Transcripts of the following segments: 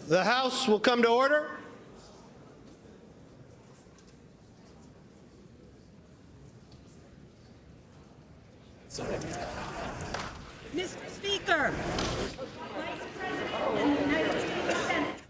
The House will come to order. Mr. Speaker, Vice President of the United States Senate.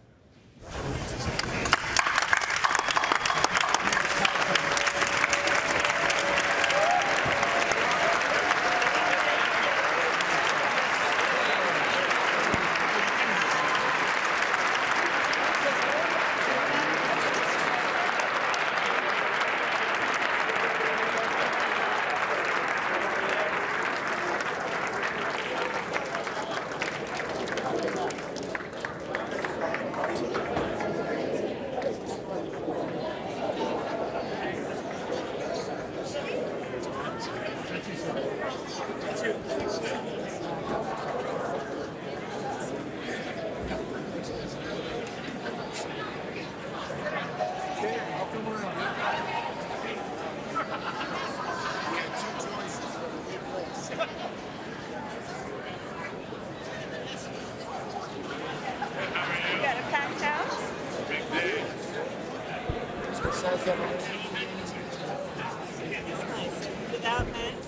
Without masks.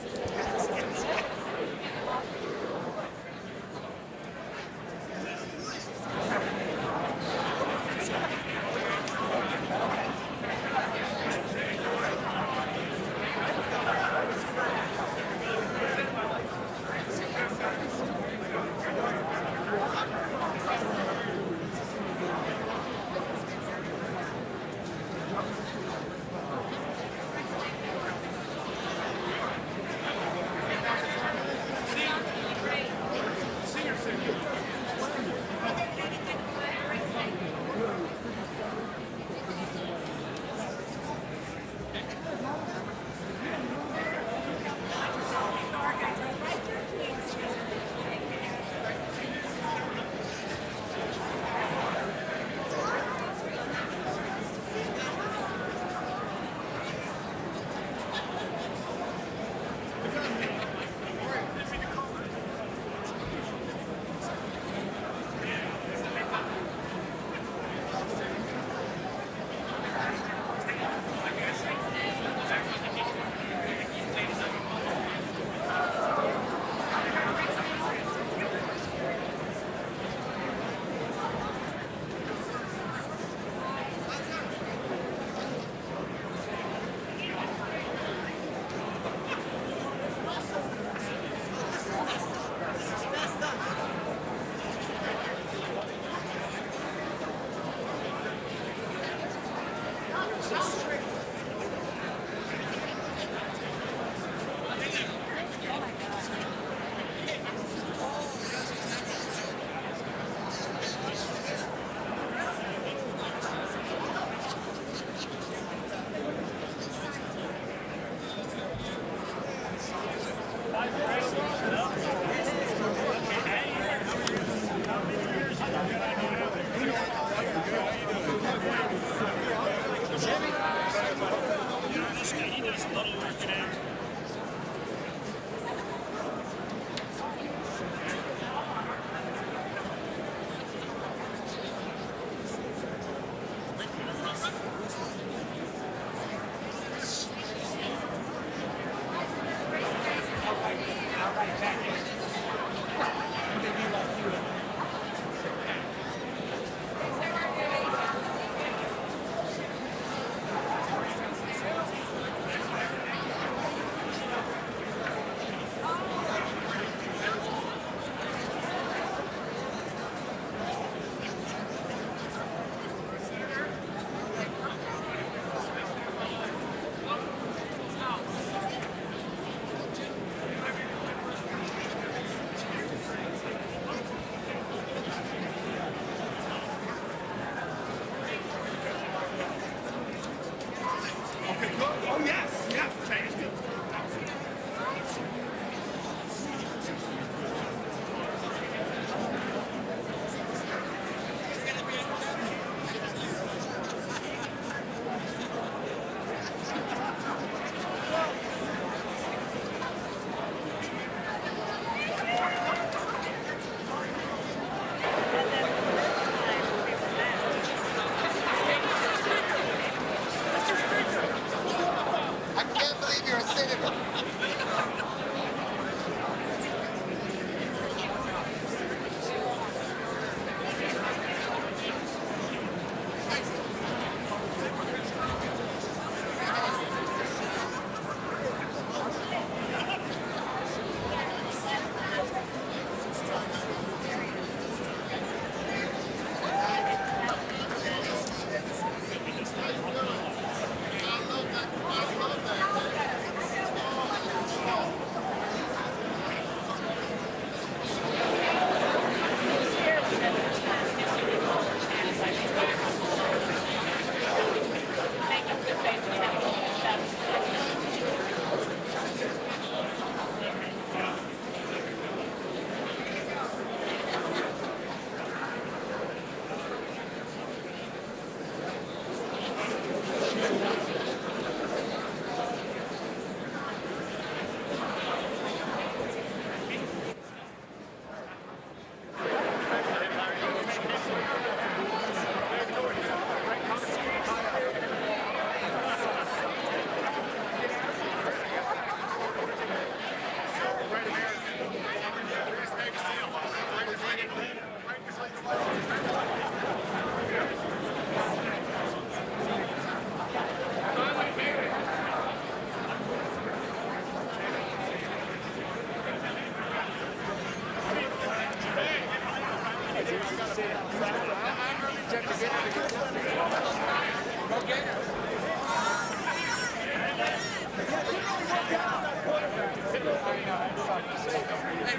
Hey,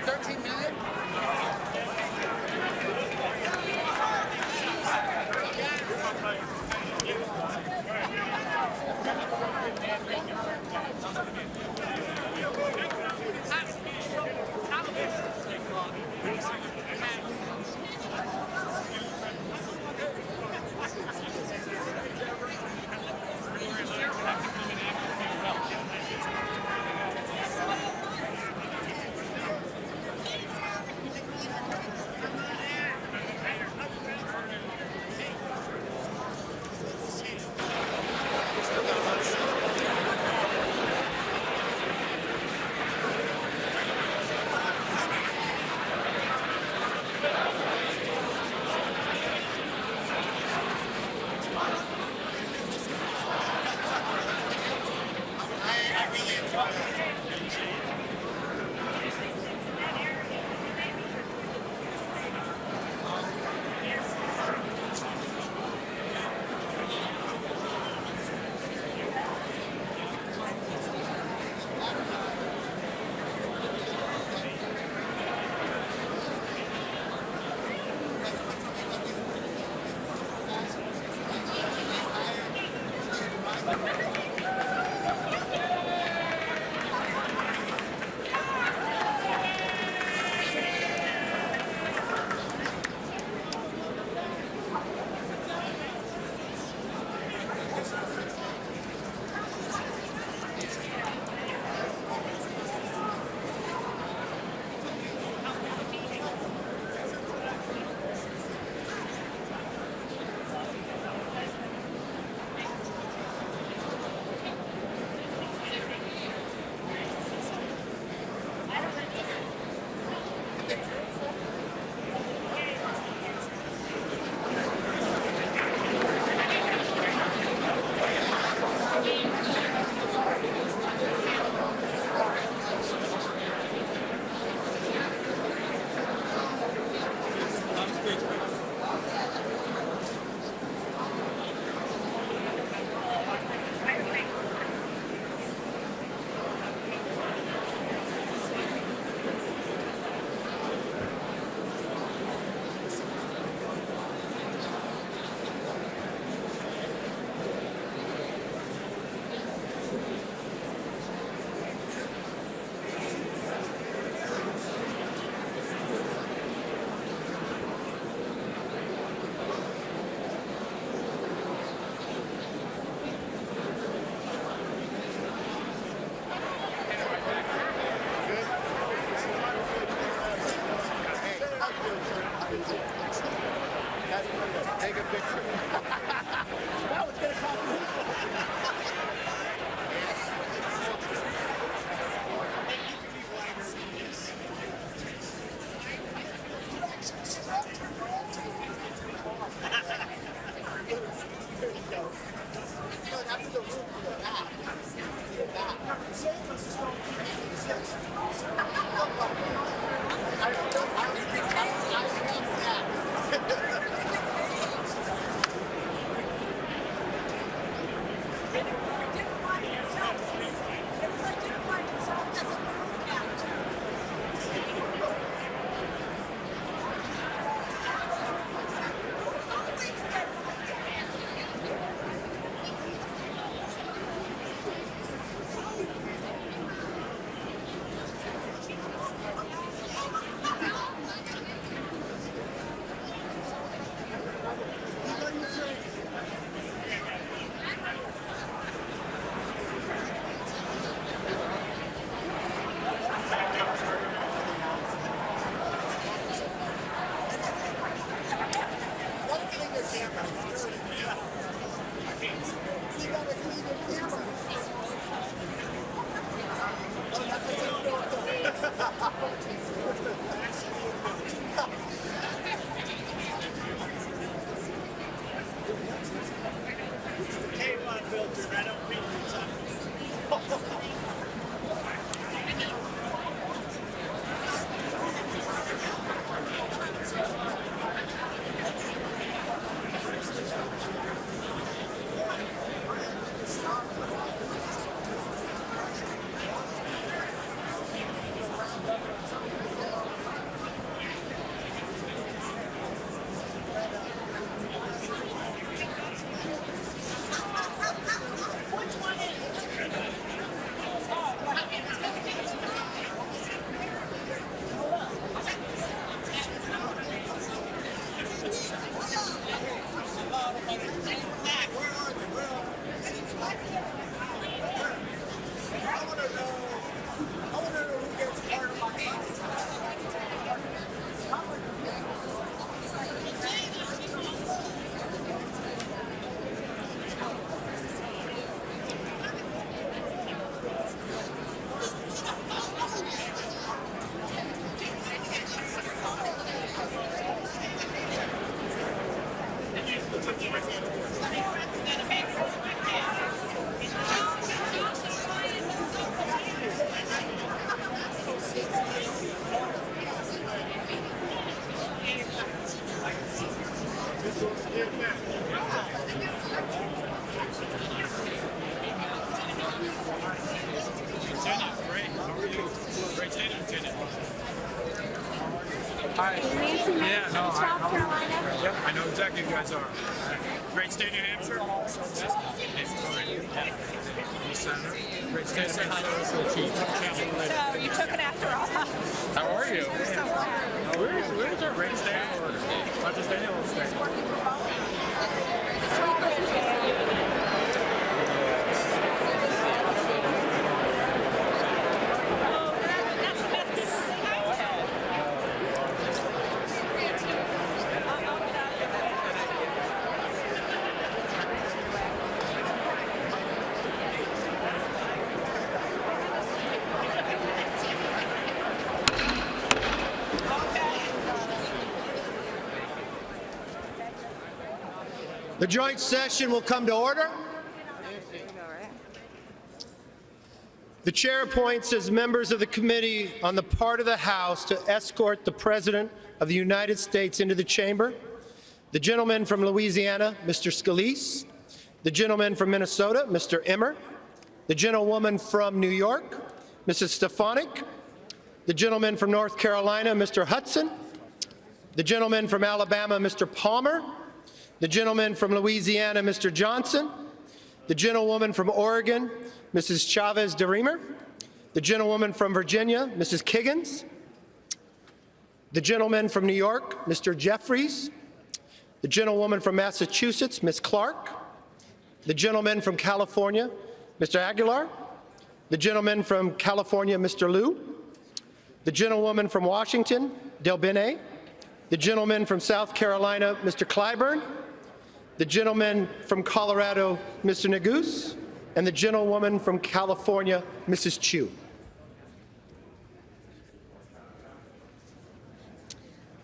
13 million? Hi. Nancy, Yeah, no, South Carolina. Yep, I know exactly who you guys are. Great state, New Hampshire. Great state, New Hampshire. So you took it after all. How are you? Where's our great state? Not just any old state. The joint session will come to order. The chair appoints as members of the committee on the part of the House to escort the President of the United States into the chamber: the gentleman from Louisiana, Mr. Scalise; the gentleman from Minnesota, Mr. Emmer; the gentlewoman from New York, Mrs. Stefanik; the gentleman from North Carolina, Mr. Hudson; the gentleman from Alabama, Mr. Palmer; the gentleman from Louisiana, Mr. Johnson; the gentlewoman from Oregon, Mrs. Chavez DeRemer; the gentlewoman from Virginia, Mrs. Kiggins; the gentleman from New York, Mr. Jeffries; the gentlewoman from Massachusetts, Ms. Clark; the gentleman from California, Mr. Aguilar; the gentleman from California, Mr. Liu; the gentlewoman from Washington, Del Bene; the gentleman from South Carolina, Mr. Clyburn; the gentleman from Colorado, Mr. Neguse; and the gentlewoman from California, Mrs. Chu.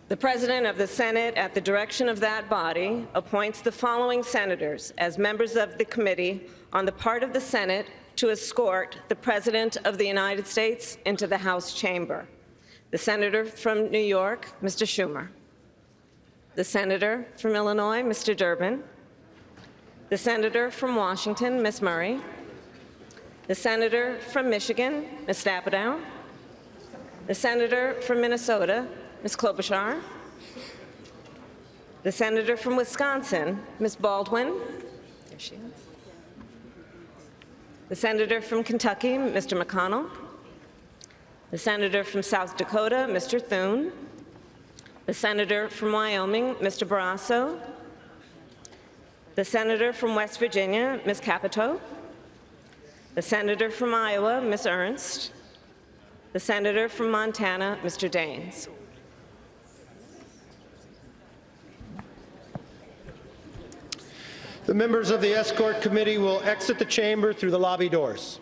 The President of the Senate, at the direction of that body, appoints the following senators as members of the committee on the part of the Senate to escort the President of the United States into the House chamber: the Senator from New York, Mr. Schumer; the Senator from Illinois, Mr. Durbin; the Senator from Washington, Ms. Murray; the Senator from Michigan, Ms. Stapadow; the Senator from Minnesota, Ms. Klobuchar; the Senator from Wisconsin, Ms. Baldwin; there she is; the Senator from Kentucky, Mr. McConnell; the Senator from South Dakota, Mr. Thune; the Senator from Wyoming, Mr. Barrasso; the Senator from West Virginia, Ms. Capito; the Senator from Iowa, Ms. Ernst; the Senator from Montana, Mr. Daines. The members of the escort committee will exit the chamber through the lobby doors.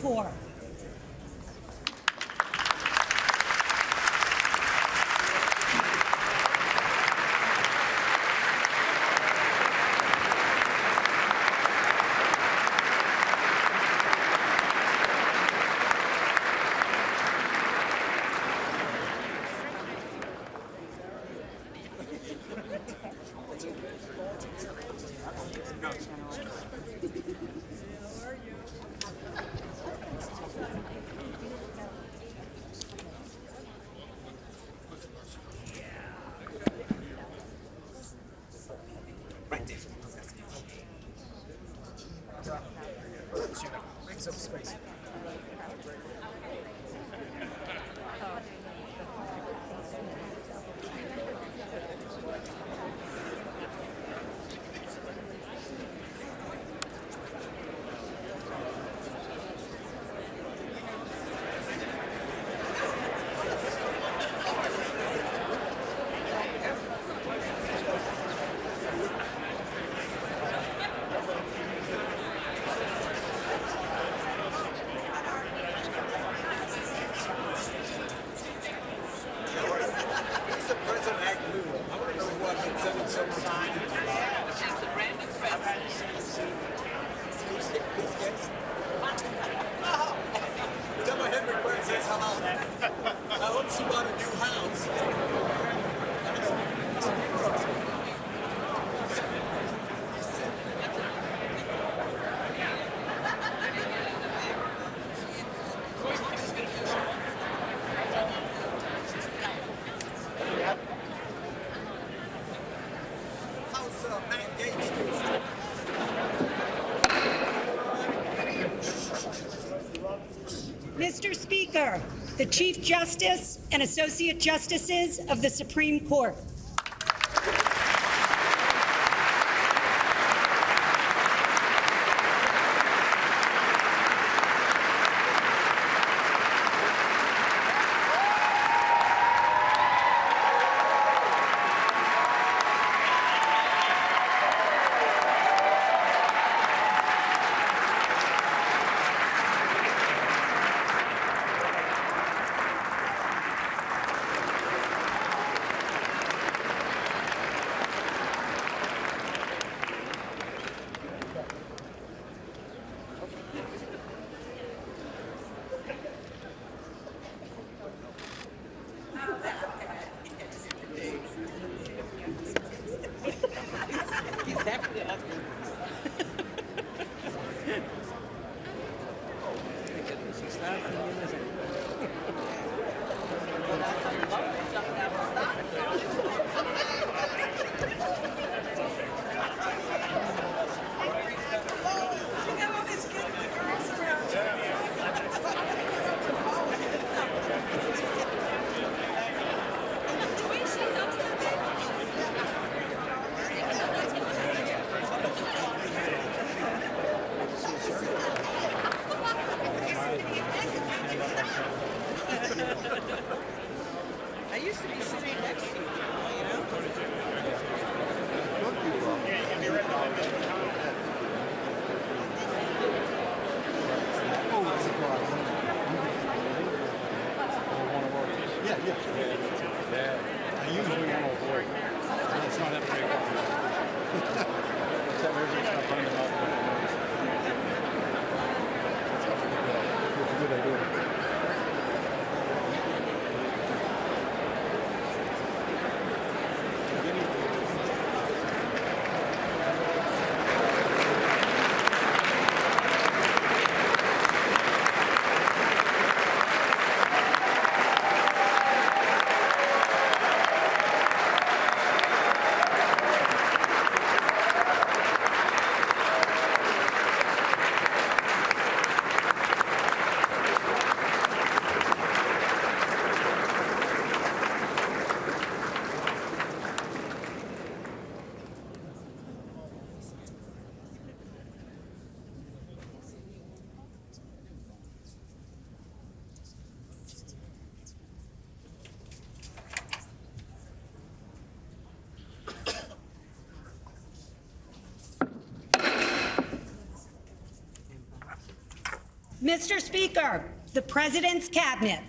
Corps. Mr. Speaker, the Chief Justice and Associate Justices of the Supreme Court. Mr. Speaker, the President's Cabinet.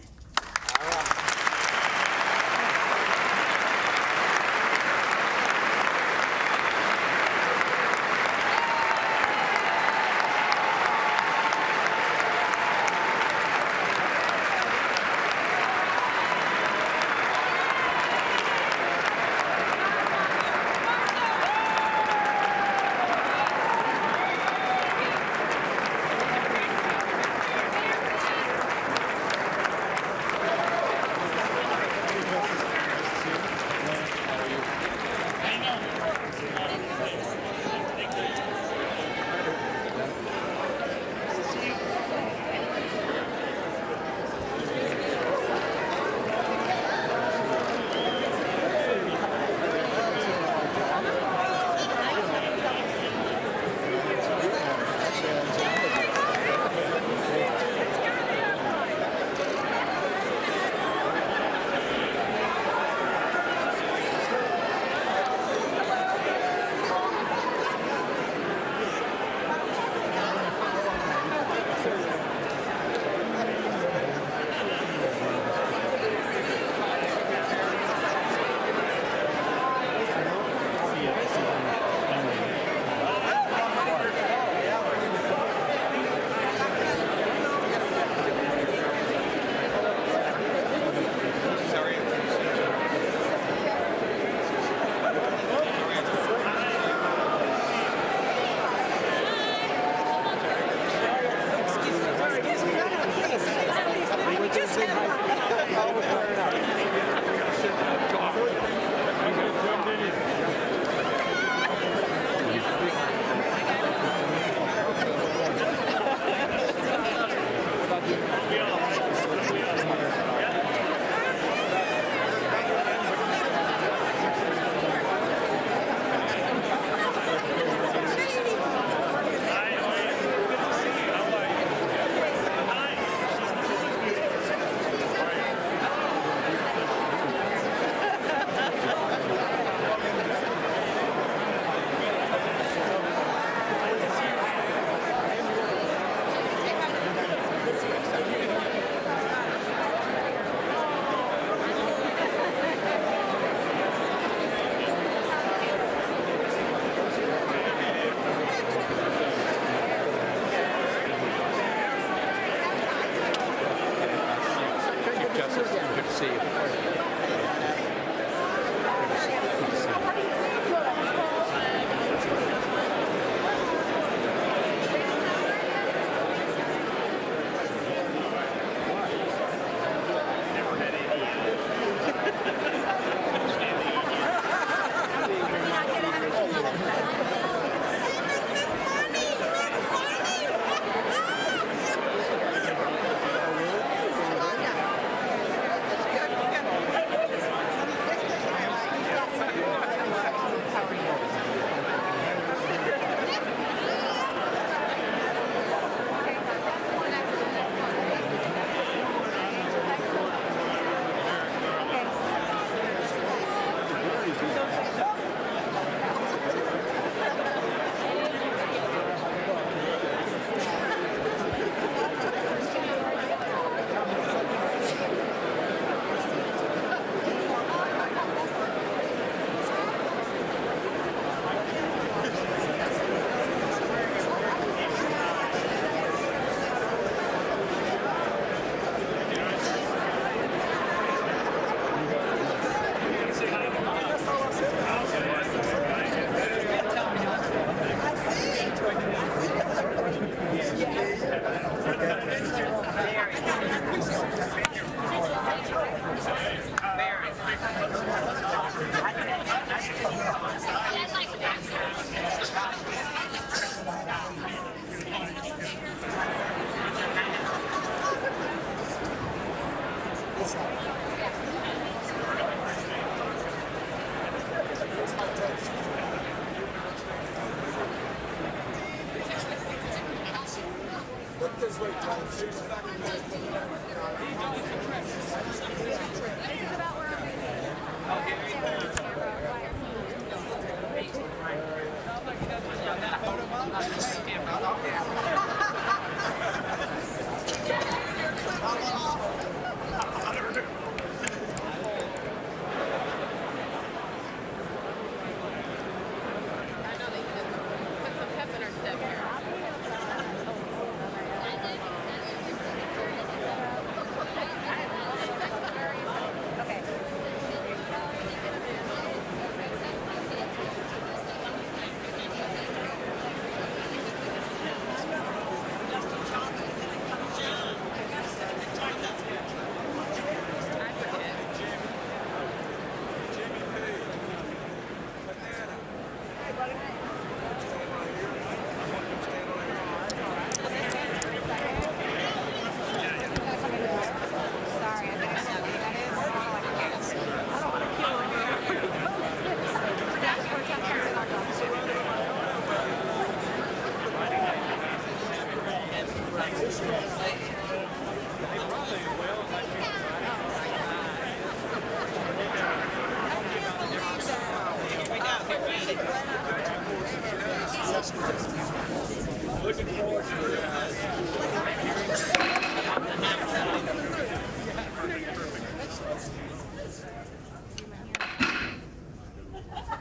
Looking forward to it.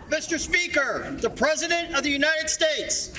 Mr. Speaker, the President of the United States.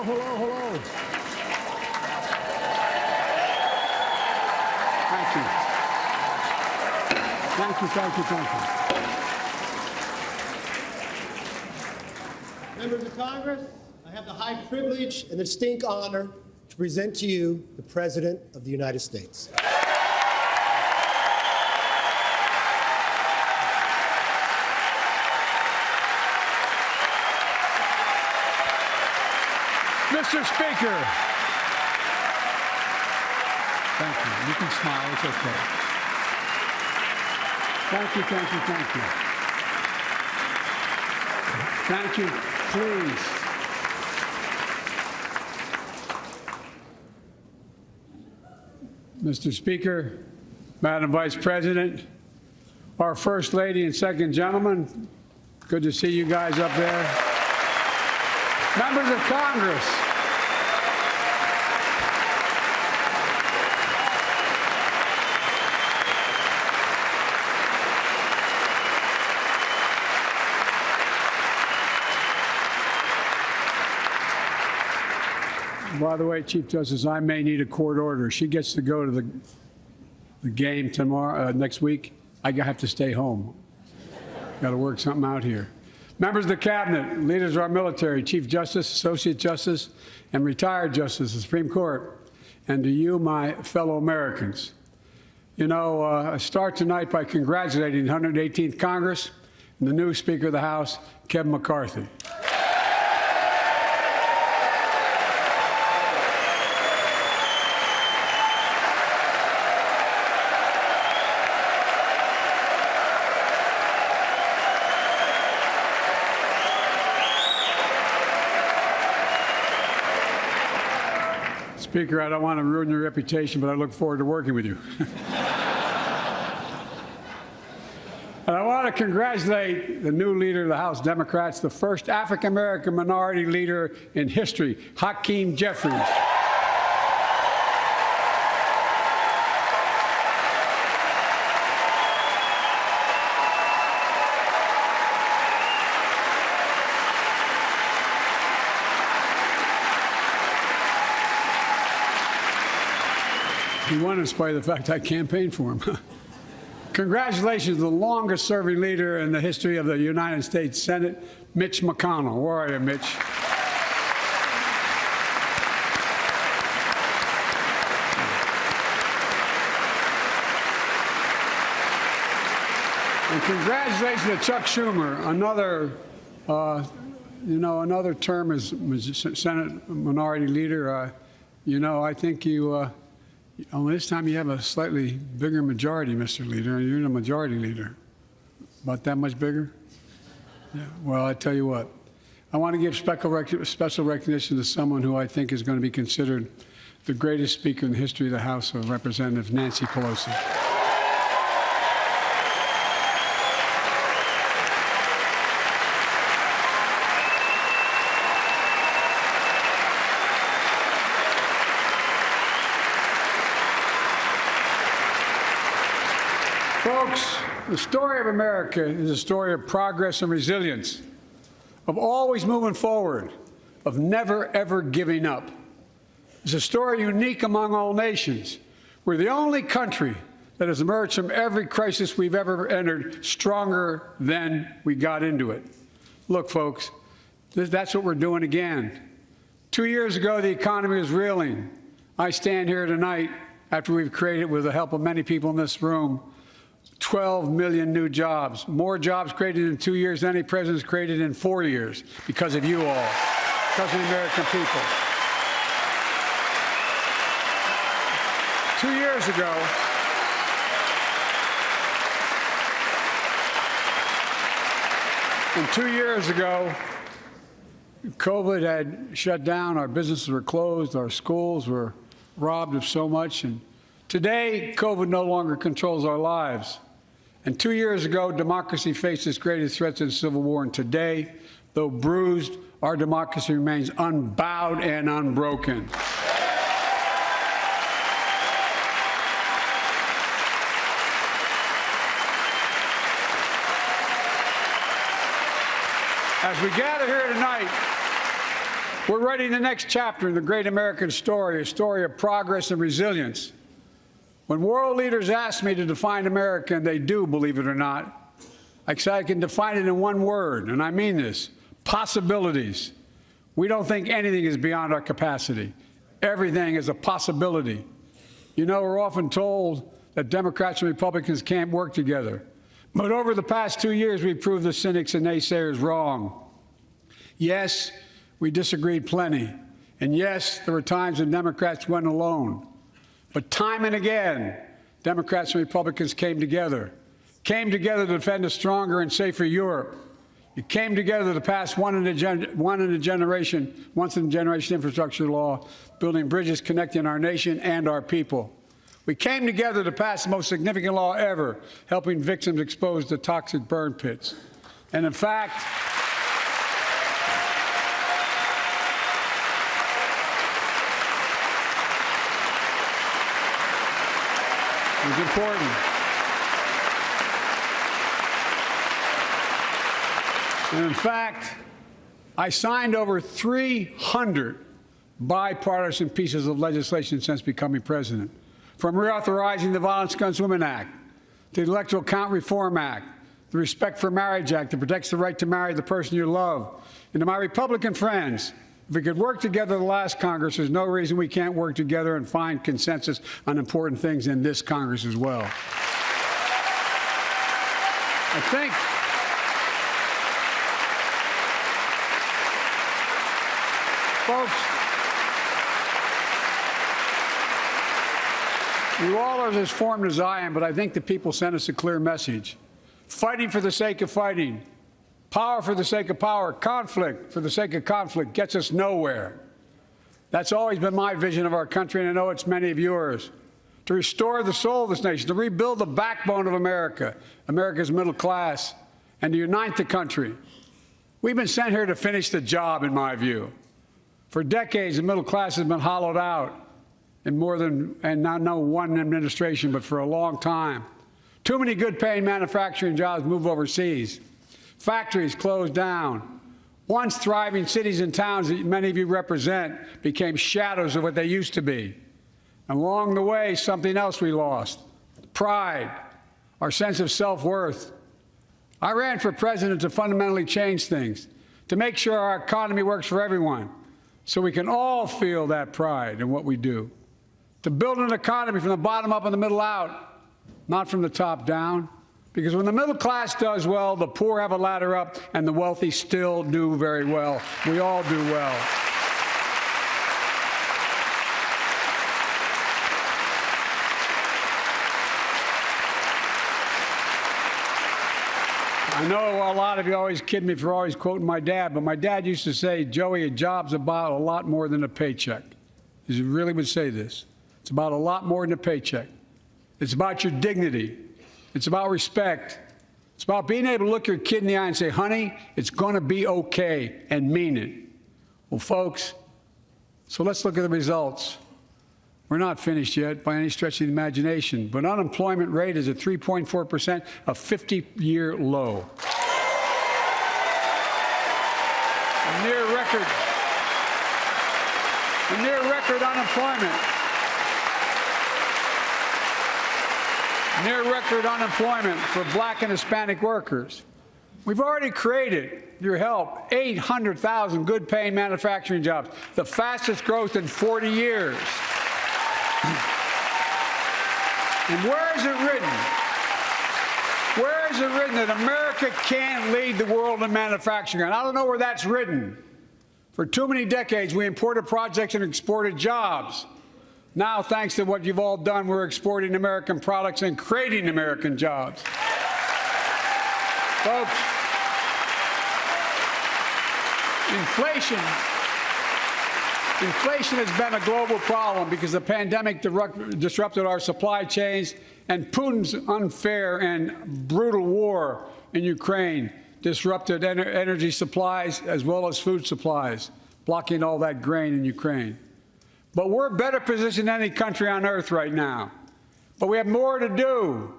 hello. Thank you. Members of Congress, I have the high privilege and the distinct honor to present to you the President of the United States. Mr. Speaker. Thank you. You can smile. It's okay. Thank you. Thank you. Please. Mr. Speaker, Madam Vice President, our First Lady and Second Gentleman, good to see you guys up there. Members of Congress, by the way, Chief Justice, I may need a court order. She gets to go to the game tomorrow, next week. I have to stay home. Got to work something out here. Members of the Cabinet, leaders of our military, Chief Justice, Associate Justice, and retired Justice of the Supreme Court, and to you, my fellow Americans. You know, I start tonight by congratulating the 118th Congress and the new Speaker of the House, Kevin McCarthy. Speaker, I don't want to ruin your reputation, but I look forward to working with you. And I want to congratulate the new leader of the House Democrats, the first African-American minority leader in history, Hakeem Jeffries. He won in spite of the fact I campaigned for him. Congratulations to the longest-serving leader in the history of the United States Senate, Mitch McConnell. Where are you, Mitch? And congratulations to Chuck Schumer, another term as Senate Minority Leader. I think you. Only this time you have a slightly bigger majority, Mr. Leader. You're the majority leader. About that much bigger? Yeah. Well, I tell you what. I want to give special recognition to someone who I think is going to be considered the greatest speaker in the history of the House of Representatives, Nancy Pelosi. Folks, the story of America is a story of progress and resilience, of always moving forward, of never, ever giving up. It's a story unique among all nations. We're the only country that has emerged from every crisis we've ever entered stronger than we got into it. Look, folks, that's what we're doing again. 2 years ago, the economy was reeling. I stand here tonight after we've created, with the help of many people in this room, 12 million new jobs, more jobs created in 2 years than any president has created in 4 years, because of you all, because of the American people. 2 years ago, and 2 years ago, COVID had shut down, our businesses were closed, our schools were robbed of so much, and today, COVID no longer controls our lives. And 2 years ago, democracy faced its greatest threats in civil war. And today, though bruised, our democracy remains unbowed and unbroken. As we gather here tonight, We're writing the next chapter in the great American story, a story of progress and resilience. When world leaders ask me to define America, and they do, believe it or not, I say I can define it in one word, and I mean this: possibilities. We don't think anything is beyond our capacity. Everything is a possibility. You know, we're often told that Democrats and Republicans can't work together. But over the past 2 years, we've proved the cynics and naysayers wrong. Yes, we disagreed plenty. And yes, there were times when Democrats went alone. But time and again, Democrats and Republicans came together to defend a stronger and safer Europe. It came together to pass once-in-a-generation infrastructure law, building bridges connecting our nation and our people. We came together to pass the most significant law ever, helping victims exposed to toxic burn pits. And in fact, it was important. And in fact, I signed over 300 bipartisan pieces of legislation since becoming president, from reauthorizing the Violence Against Women Act, the Electoral Count Reform Act, the Respect for Marriage Act that protects the right to marry the person you love. And to my Republican friends, if we could work together the last Congress, there's no reason we can't work together and find consensus on important things in this Congress as well. I think folks, you all are as informed as I am, but I think the people sent us a clear message. Fighting for the sake of fighting, power for the sake of power, conflict for the sake of conflict gets us nowhere. That's always been my vision of our country, and I know it's many of yours. To restore the soul of this nation, to rebuild the backbone of America, America's middle class, and to unite the country. We've been sent here to finish the job, in my view. For decades, the middle class has been hollowed out in not one administration, but for a long time. Too many good-paying manufacturing jobs move overseas. Factories closed down. Once thriving cities and towns that many of you represent became shadows of what they used to be. And along the way, something else we lost: pride, our sense of self-worth. I ran for president to fundamentally change things, to make sure our economy works for everyone, so we can all feel that pride in what we do. To build an economy from the bottom up and the middle out, not from the top down. Because when the middle class does well, the poor have a ladder up, and the wealthy still do very well. We all do well. I know a lot of you always kid me for always quoting my dad, but my dad used to say, "Joey, a job's about a lot more than a paycheck." He really would say this. It's about a lot more than a paycheck. It's about your dignity. It's about respect. It's about being able to look your kid in the eye and say, "Honey, it's going to be okay," and mean it. Well, folks, so let's look at the results. We're not finished yet by any stretch of the imagination, but unemployment rate is at 3.4%, a 50-year low. A near record unemployment. Near record unemployment for Black and Hispanic workers. We've already created, with your help, 800,000 good-paying manufacturing jobs, the fastest growth in 40 years. And where is it written? Where is it written that America can't lead the world in manufacturing? And I don't know where that's written. For too many decades, we imported projects and exported jobs. Now, thanks to what you've all done, we're exporting American products and creating American jobs. Folks, inflation has been a global problem because the pandemic disrupted our supply chains, and Putin's unfair and brutal war in Ukraine disrupted energy supplies as well as food supplies, blocking all that grain in Ukraine. But we're better positioned than any country on earth right now. But we have more to do.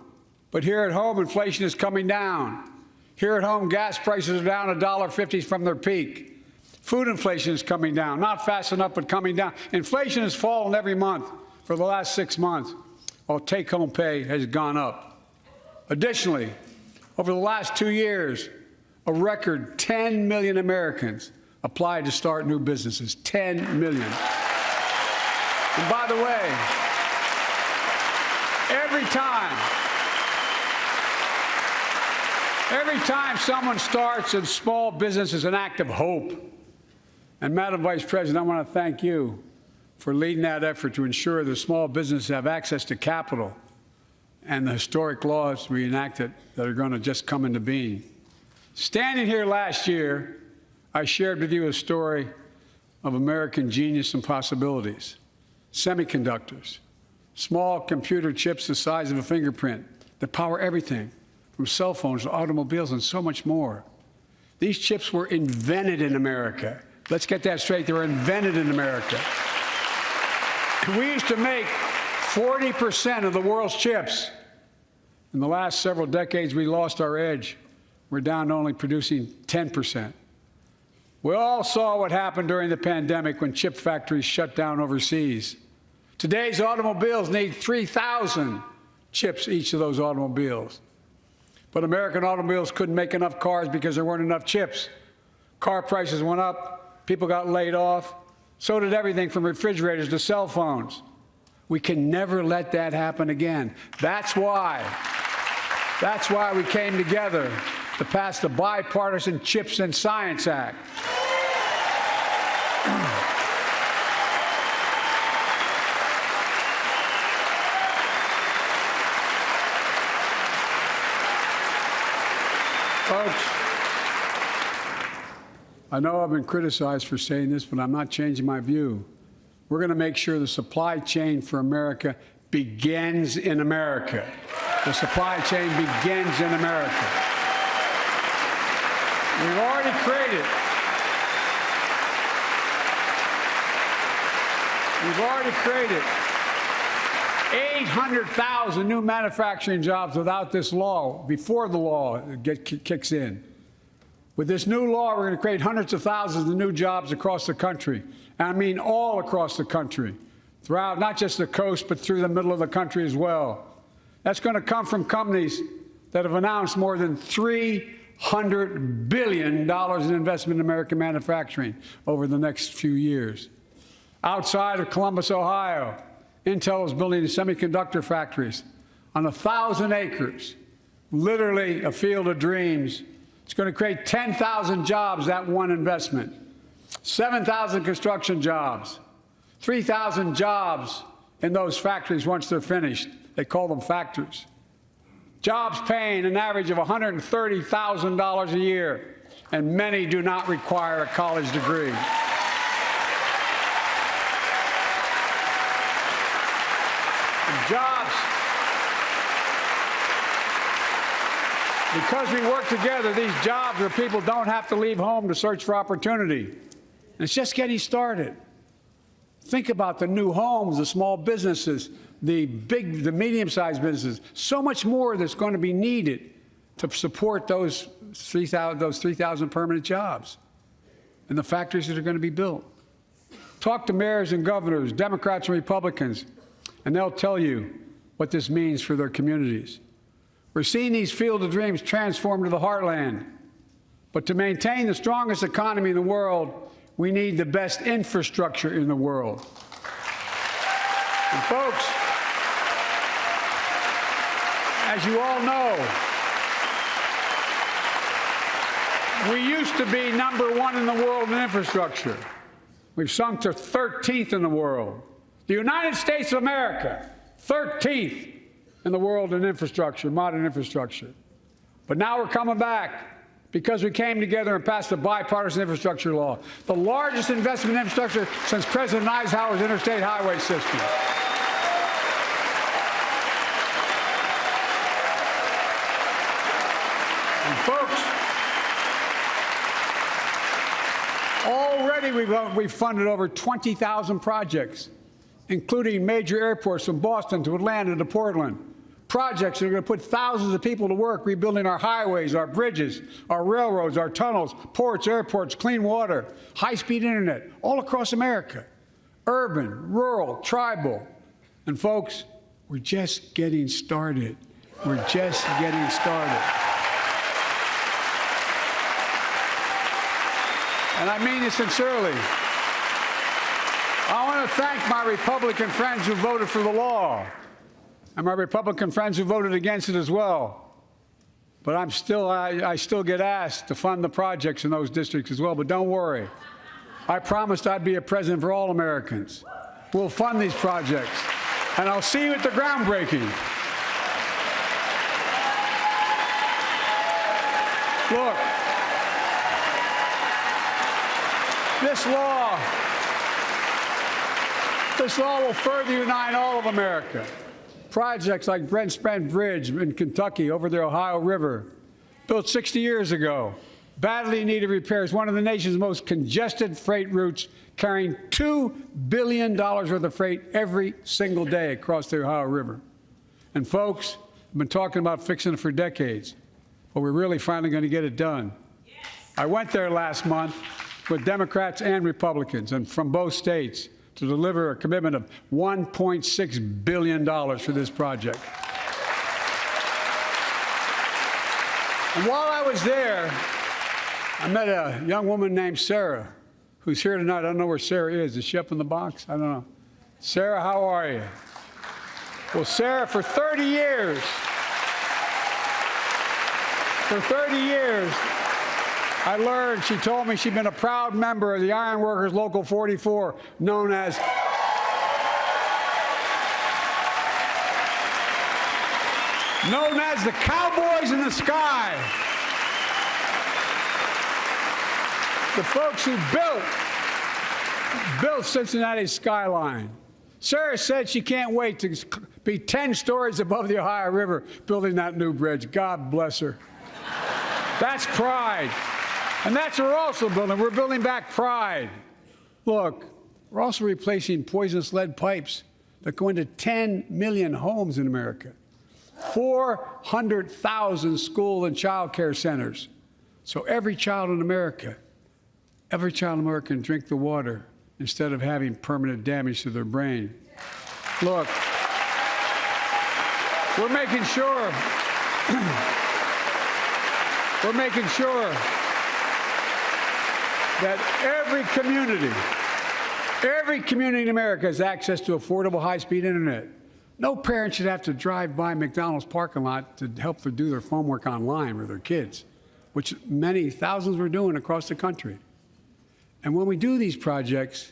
But here at home, inflation is coming down. Here at home, gas prices are down $1.50 from their peak. Food inflation is coming down, not fast enough, but coming down. Inflation has fallen every month for the last 6 months, while take-home pay has gone up. Additionally, over the last 2 years, a record 10 million Americans applied to start new businesses. 10 million. And by the way, every time someone starts a small business is an act of hope. And Madam Vice President, I want to thank you for leading that effort to ensure that small businesses have access to capital and the historic laws we enacted that are going to just come into being. Standing here last year, I shared with you a story of American genius and possibilities. Semiconductors, small computer chips the size of a fingerprint that power everything from cell phones to automobiles and so much more. These chips were invented in America. Let's get that straight. They were invented in America. We used to make 40% of the world's chips. In the last several decades, we lost our edge. We're down to only producing 10%. We all saw what happened during the pandemic when chip factories shut down overseas. Today's automobiles need 3,000 chips, each of those automobiles. But American automobiles couldn't make enough cars because there weren't enough chips. Car prices went up, people got laid off, so did everything from refrigerators to cell phones. We can never let that happen again. That's why we came together to pass the Bipartisan Chips and Science Act. Folks, I know I've been criticized for saying this, but I'm not changing my view. We're going to make sure the supply chain for America begins in America. The supply chain begins in America. We've already created 800,000 new manufacturing jobs without this law, before the law kicks in. With this new law, we're going to create hundreds of thousands of new jobs across the country. And I mean all across the country, throughout not just the coast, but through the middle of the country as well. That's going to come from companies that have announced more than $300 billion in investment in American manufacturing over the next few years. Outside of Columbus, Ohio, Intel is building semiconductor factories on 1,000 acres, literally a field of dreams. It's going to create 10,000 jobs, that one investment, 7,000 construction jobs, 3,000 jobs in those factories once they're finished. They call them factories. Jobs paying an average of $130,000 a year, and many do not require a college degree. Jobs. Because we work together, these jobs where people don't have to leave home to search for opportunity. And it's just getting started. Think about the new homes, the small businesses, the medium-sized businesses. So much more that's going to be needed to support those 3,000 permanent jobs and the factories that are going to be built. Talk to mayors and governors, Democrats and Republicans, and they'll tell you what this means for their communities. We're seeing these field of dreams transform to the heartland. But to maintain the strongest economy in the world, we need the best infrastructure in the world. And folks, as you all know, we used to be #1 in the world in infrastructure. We've sunk to 13th in the world. The United States of America, 13th in the world in infrastructure, modern infrastructure. But now we're coming back because we came together and passed the bipartisan infrastructure law, the largest investment in infrastructure since President Eisenhower's interstate highway system. And folks, already we've funded over 20,000 projects, including major airports from Boston to Atlanta to Portland, Projects that are going to put thousands of people to work rebuilding our highways, our bridges, our railroads, our tunnels, ports, airports, clean water, high-speed internet, all across America. Urban, rural, tribal. And folks, we're just getting started. We're just getting started. And I mean it sincerely. I want to thank my Republican friends who voted for the law, and my Republican friends who voted against it as well. But I still get asked to fund the projects in those districts as well. But don't worry. I promised I'd be a president for all Americans. We'll fund these projects. And I'll see you at the groundbreaking. Look, this law will further unite all of America. Projects like Brent Spence Bridge in Kentucky over the Ohio River, built 60 years ago, badly needed repairs, one of the nation's most congested freight routes, carrying $2 billion worth of freight every single day across the Ohio River. And folks, I've been talking about fixing it for decades, but we're really finally going to get it done. Yes. I went there last month with Democrats and Republicans, and from both states, to deliver a commitment of $1.6 billion for this project. And while I was there, I met a young woman named Sarah, who's here tonight. I don't know where Sarah is. Is she up in the box? I don't know. Sarah, how are you? Well, Sarah, for 30 years, I learned, she told me she'd been a proud member of the Iron Workers Local 44, known as the Cowboys in the Sky. The folks who built Cincinnati's skyline. Sarah said she can't wait to be 10 stories above the Ohio River building that new bridge. God bless her. That's pride. And that's what we're also building. We're building back pride. Look, we're also replacing poisonous lead pipes that go into 10 million homes in America, 400,000 school and child care centers. So every child in America can drink the water instead of having permanent damage to their brain. Look, we're making sure that every community in America has access to affordable high-speed internet. No parent should have to drive by McDonald's parking lot to help them do their homework online with their kids, which many thousands were doing across the country. And when we do these projects,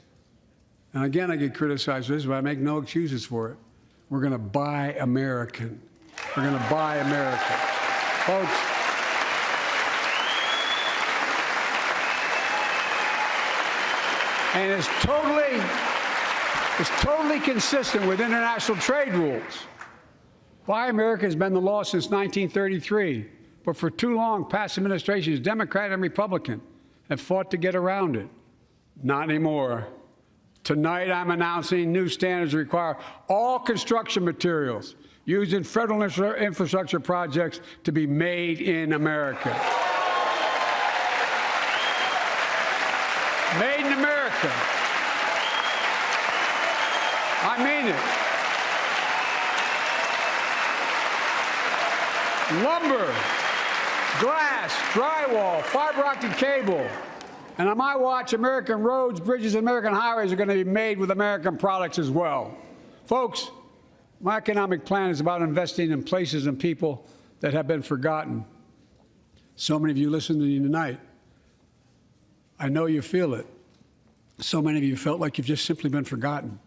and again I get criticized for this, but I make no excuses for it, we're going to buy American. We're going to buy America. Folks, and it's totally consistent with international trade rules. Buy America has been the law since 1933, but for too long, past administrations, Democrat and Republican, have fought to get around it. Not anymore. Tonight, I'm announcing new standards that require all construction materials used in federal infrastructure projects to be made in America. Made in America. I mean it. Lumber, glass, drywall, fiber optic cable. And on my watch, American roads, bridges, and American highways are going to be made with American products as well. Folks, my economic plan is about investing in places and people that have been forgotten. So many of you listening to me tonight, I know you feel it. So many of you felt like you've just simply been forgotten.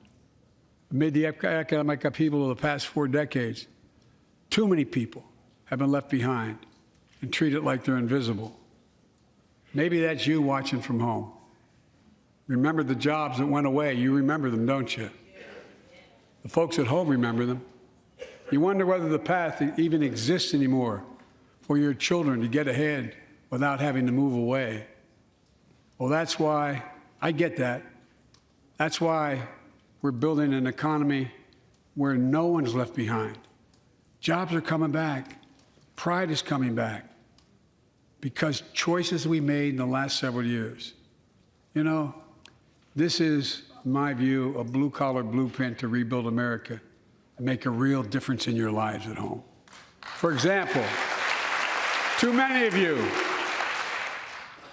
Amid the economic upheaval of the past 4 decades, too many people have been left behind and treated like they're invisible. Maybe that's you watching from home. Remember the jobs that went away. You remember them, don't you? The folks at home remember them. You wonder whether the path even exists anymore for your children to get ahead without having to move away. Well, that's why I get that. That's why we're building an economy where no one's left behind. Jobs are coming back. Pride is coming back because choices we made in the last several years. You know, this is, in my view, a blue-collar blueprint to rebuild America and make a real difference in your lives at home. For example, too many of you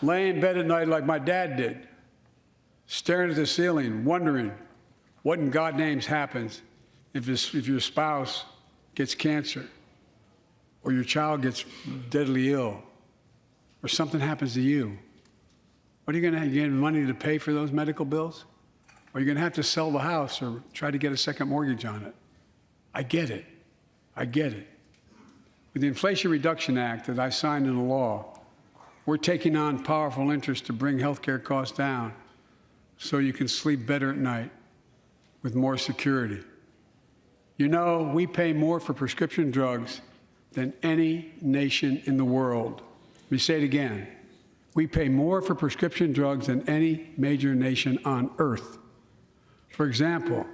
lay in bed at night like my dad did, staring at the ceiling, wondering what in God's name happens if your spouse gets cancer, or your child gets deadly ill, or something happens to you. What are you going to have? You get money to pay for those medical bills? Or are you going to have to sell the house or try to get a second mortgage on it? I get it. I get it. With the Inflation Reduction Act that I signed into law, we're taking on powerful interests to bring health care costs down so you can sleep better at night with more security. You know, we pay more for prescription drugs than any nation in the world. Let me say it again. We pay more for prescription drugs than any major nation on earth. For example,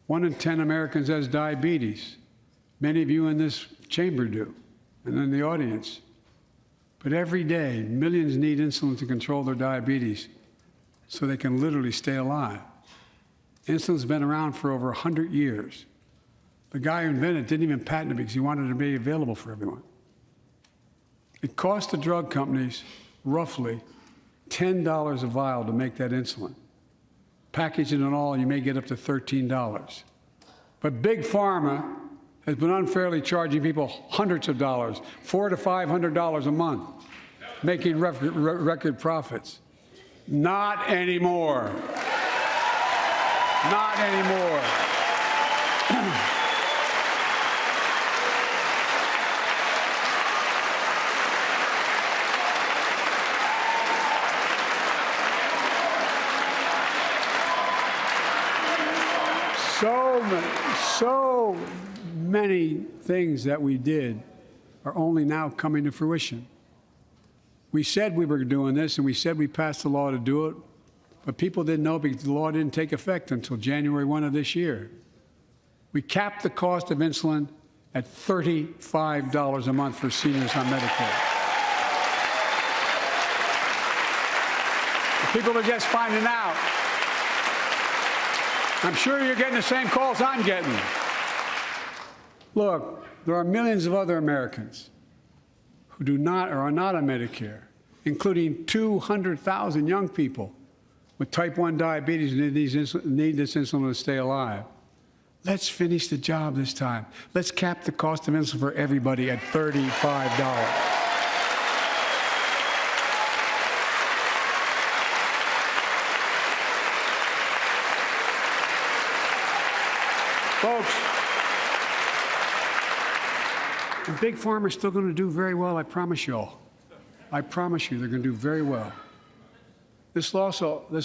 1 in 10 Americans has diabetes. Many of you in this chamber do, and in the audience. But every day, millions need insulin to control their diabetes so they can literally stay alive. Insulin's been around for over 100 years. The guy who invented it didn't even patent it because he wanted it to be available for everyone. It cost the drug companies roughly $10 a vial to make that insulin. Packaging it all, you may get up to $13. But Big Pharma has been unfairly charging people hundreds of dollars, $400 to $500 a month, making record profits. Not anymore. Not anymore. So many things that we did are only now coming to fruition. We said we were doing this, and we said we passed the law to do it, but people didn't know because the law didn't take effect until January 1 of this year. We capped the cost of insulin at $35 a month for seniors on Medicare. People are just finding out. I'm sure you're getting the same calls I'm getting. Look, there are millions of other Americans who do not or are not on Medicare, including 200,000 young people with type 1 diabetes who need this insulin to stay alive. Let's finish the job this time. Let's cap the cost of insulin for everybody at $35. Folks, and Big Pharma's still going to do very well, I promise you all. I promise you they're going to do very well. This law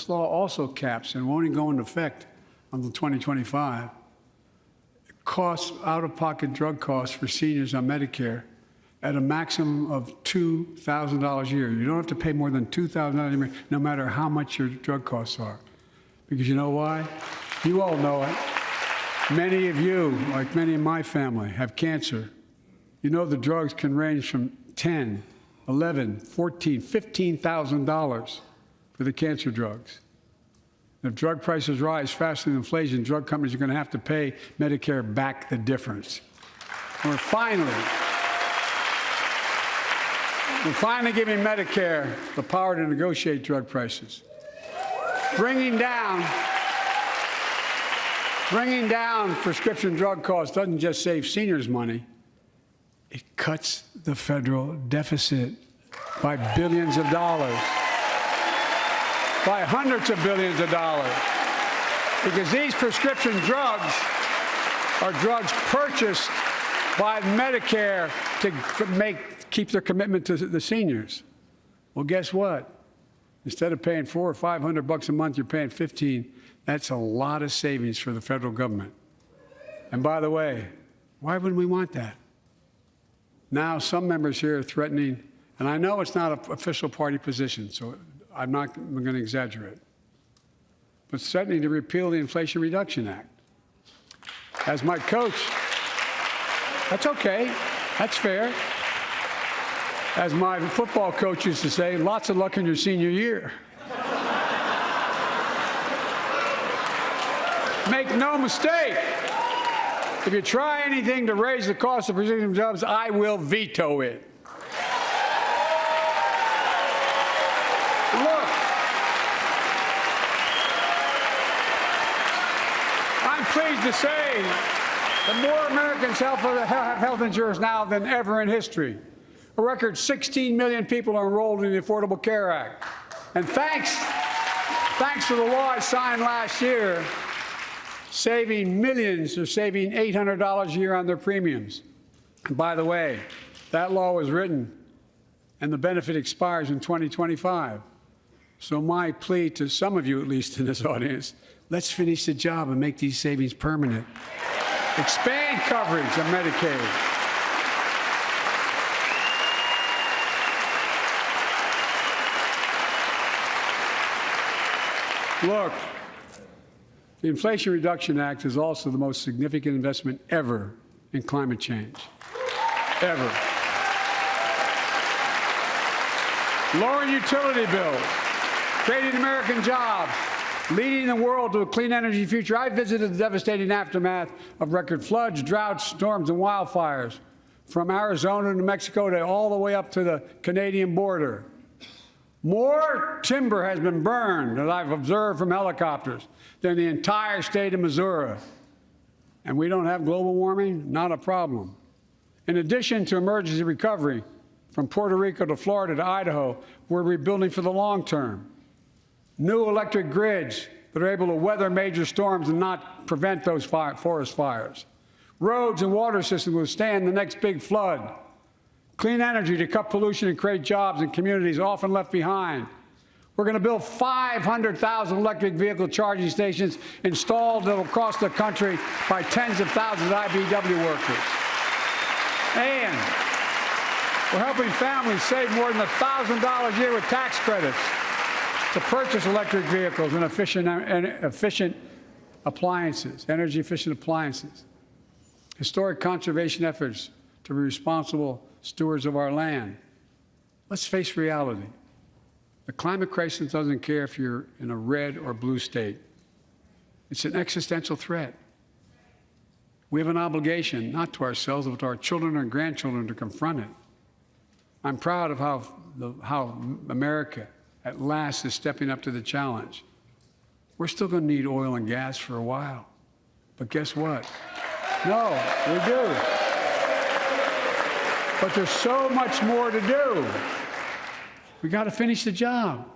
also caps and won't even go into effect until 2025. It costs out-of-pocket drug costs for seniors on Medicare at a maximum of $2,000 a year. You don't have to pay more than $2,000 a year, no matter how much your drug costs are. Because you know why? You all know it. Many of you, like many in my family, have cancer. You know the drugs can range from $10,000, $11,000, $14,000, $15,000 for the cancer drugs. And if drug prices rise faster than inflation, drug companies are going to have to pay Medicare back the difference. And we're finally giving Medicare the power to negotiate drug prices. Bringing down prescription drug costs doesn't just save seniors money, it cuts the federal deficit by billions of dollars, by hundreds of billions of dollars, because these prescription drugs are drugs purchased by Medicare to keep their commitment to the seniors. Well, guess what? Instead of paying $400 or $500 a month, you're paying $15. That's a lot of savings for the federal government. And by the way, why wouldn't we want that? Now, some members here are threatening, and I know it's not an official party position, so I'm going to exaggerate, but threatening to repeal the Inflation Reduction Act. As my coach That's okay. That's fair. As my football coach used to say, lots of luck in your senior year. Make no mistake, if you try anything to raise the cost of producing jobs, I will veto it. Look, I'm pleased to say that more Americans have health insurance now than ever in history. A record 16 million people are enrolled in the Affordable Care Act. And thanks to the law I signed last year, saving millions are saving $800 a year on their premiums. And by the way, that law was written and the benefit expires in 2025. So my plea to some of you, at least in this audience, let's finish the job and make these savings permanent. Expand coverage of Medicaid. Look, the Inflation Reduction Act is also the most significant investment ever in climate change. Ever. Lowering utility bills, creating American jobs, leading the world to a clean energy future. I visited the devastating aftermath of record floods, droughts, storms, and wildfires from Arizona to Mexico to all the way up to the Canadian border. More timber has been burned, as I've observed from helicopters, than the entire state of Missouri. And we don't have global warming? Not a problem. In addition to emergency recovery, from Puerto Rico to Florida to Idaho, we're rebuilding for the long term. New electric grids that are able to weather major storms and not prevent those forest fires. Roads and water systems withstand the next big flood. Clean energy to cut pollution and create jobs in communities often left behind. We're going to build 500,000 electric vehicle charging stations installed across the country by tens of thousands of IBEW workers. And we're helping families save more than $1,000 a year with tax credits to purchase electric vehicles and efficient appliances, energy-efficient appliances. Historic conservation efforts to be responsible stewards of our land. Let's face reality. The climate crisis doesn't care if you're in a red or blue state. It's an existential threat. We have an obligation, not to ourselves, but to our children and grandchildren, to confront it. I'm proud of how America, at last, is stepping up to the challenge. We're still going to need oil and gas for a while. But guess what? No, we do. But there's so much more to do. We got to finish the job.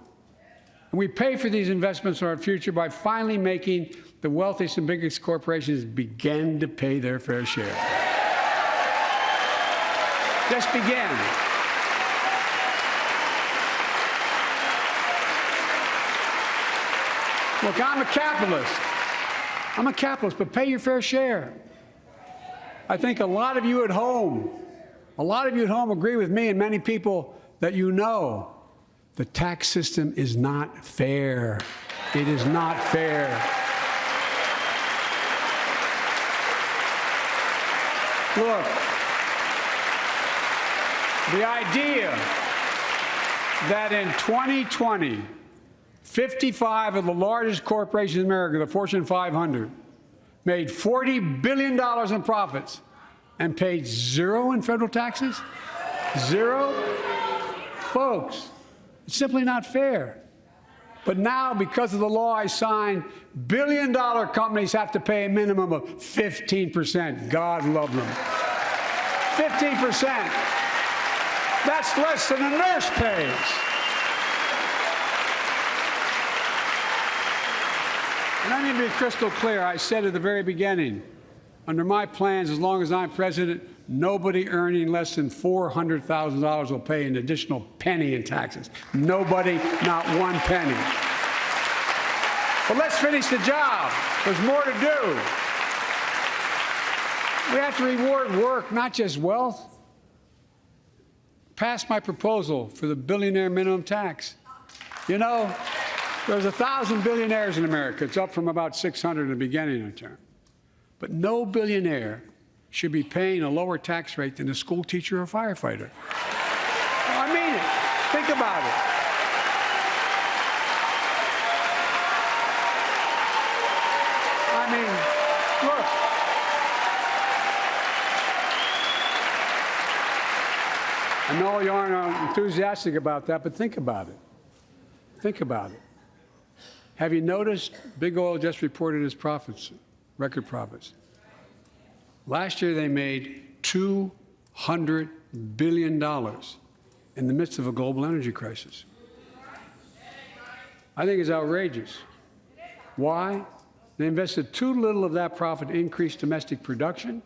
And we pay for these investments in our future by finally making the wealthiest and biggest corporations begin to pay their fair share. Just begin. Look, I'm a capitalist. I'm a capitalist, but pay your fair share. I think a lot of you at home agree with me and many people that you know. The tax system is not fair. It is not fair. Look, the idea that in 2020, 55 of the largest corporations in America, the Fortune 500, made $40 billion in profits and paid zero in federal taxes? Zero? Folks, it's simply not fair. But now, because of the law I signed, billion-dollar companies have to pay a minimum of 15%. God love them. 15%. That's less than a nurse pays. And let me be crystal clear. I said at the very beginning, under my plans, as long as I'm president, nobody earning less than $400,000 will pay an additional penny in taxes. Nobody, not one penny. But let's finish the job. There's more to do. We have to reward work, not just wealth. Pass my proposal for the billionaire minimum tax. You know, there's 1,000 billionaires in America. It's up from about 600 in the beginning of the term. But no billionaire should be paying a lower tax rate than a school teacher or firefighter. I mean it. Think about it. I mean, look. I know you aren't enthusiastic about that, but think about it. Think about it. Have you noticed Big Oil just reported its profits, record profits? Last year they made $200 billion in the midst of a global energy crisis. I think it's outrageous. Why? They invested too little of that profit to increase domestic production.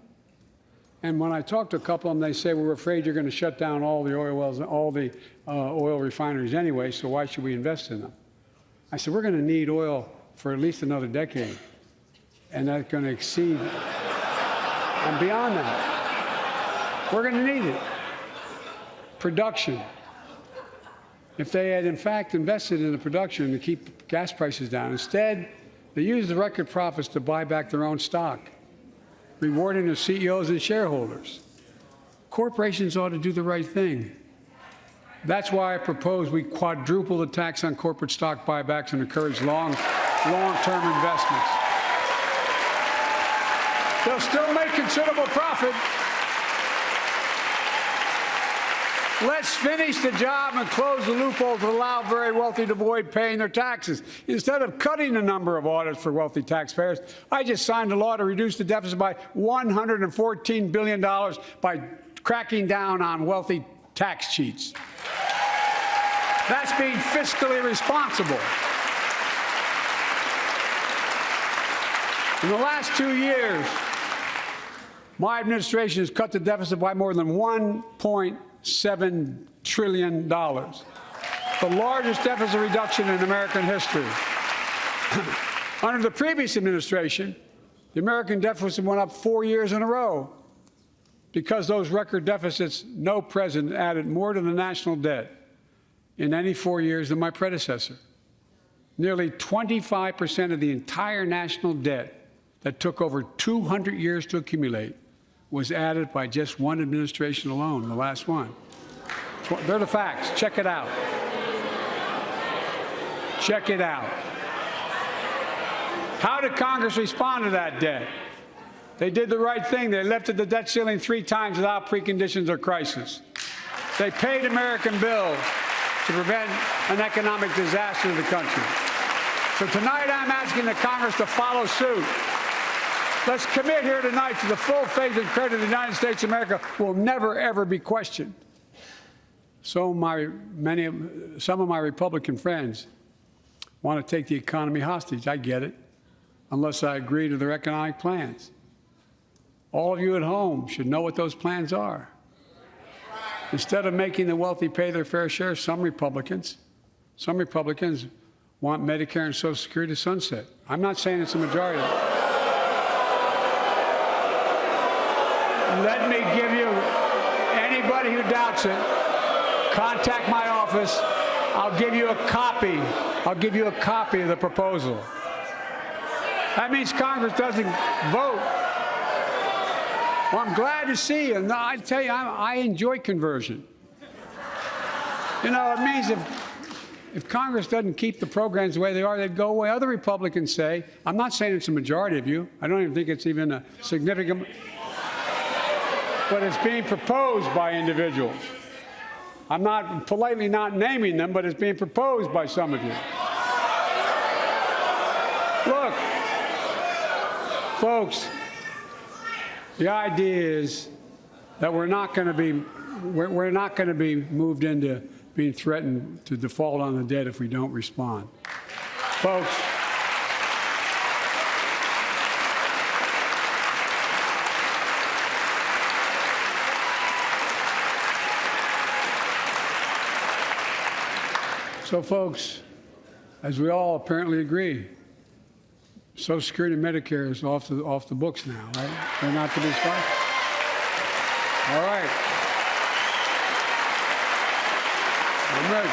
And when I talk to a couple of them, they say, we're afraid you're going to shut down all the oil wells and all the oil refineries anyway, so why should we invest in them? I said, we're going to need oil for at least another decade, and that's going to exceed and beyond that. We're going to need it. Production. If they had, in fact, invested in the production to keep gas prices down, instead, they used the record profits to buy back their own stock, rewarding their CEOs and shareholders. Corporations ought to do the right thing. That's why I propose we quadruple the tax on corporate stock buybacks and encourage long-term investments. They'll still make considerable profit. Let's finish the job and close the loophole to allow very wealthy to avoid paying their taxes. Instead of cutting the number of audits for wealthy taxpayers, I just signed a law to reduce the deficit by $114 billion by cracking down on wealthy tax cheats. That's being fiscally responsible. In the last 2 years, my administration has cut the deficit by more than $1.7 trillion, the largest deficit reduction in American history. Under the previous administration, the American deficit went up 4 years in a row. Because those record deficits, no president added more to the national debt in any 4 years than my predecessor. Nearly 25% of the entire national debt that took over 200 years to accumulate was added by just one administration alone, the last one. They're the facts. Check it out. Check it out. How did Congress respond to that debt? They did the right thing. They lifted the debt ceiling 3 times without preconditions or crisis. They paid American bills to prevent an economic disaster in the country. So tonight I'm asking the Congress to follow suit. Let's commit here tonight to the full faith and credit of the United States of America will never, ever be questioned. So some of my Republican friends want to take the economy hostage. I get it, unless I agree to their economic plans. All of you at home should know what those plans are. Instead of making the wealthy pay their fair share, some Republicans want Medicare and Social Security to sunset. I'm not saying it's a majority. Let me give you, anybody who doubts it, contact my office. I'll give you a copy. I'll give you a copy of the proposal. That means Congress doesn't vote. Well, I'm glad to see you. No, I tell you, I enjoy conversion. You know, it means if Congress doesn't keep the programs the way they are, they'd go away. Other Republicans say, I'm not saying it's a majority of you. I don't even think it's even a significant, but it's being proposed by individuals. I'm not politely not naming them, but it's being proposed by some of you. Look, folks, the idea is that we're not going to be moved into being threatened to default on the debt if we don't respond. Folks, as we all apparently agree, Social Security and Medicare is off the books now, right? They're not to be spent. All right. I'm ready.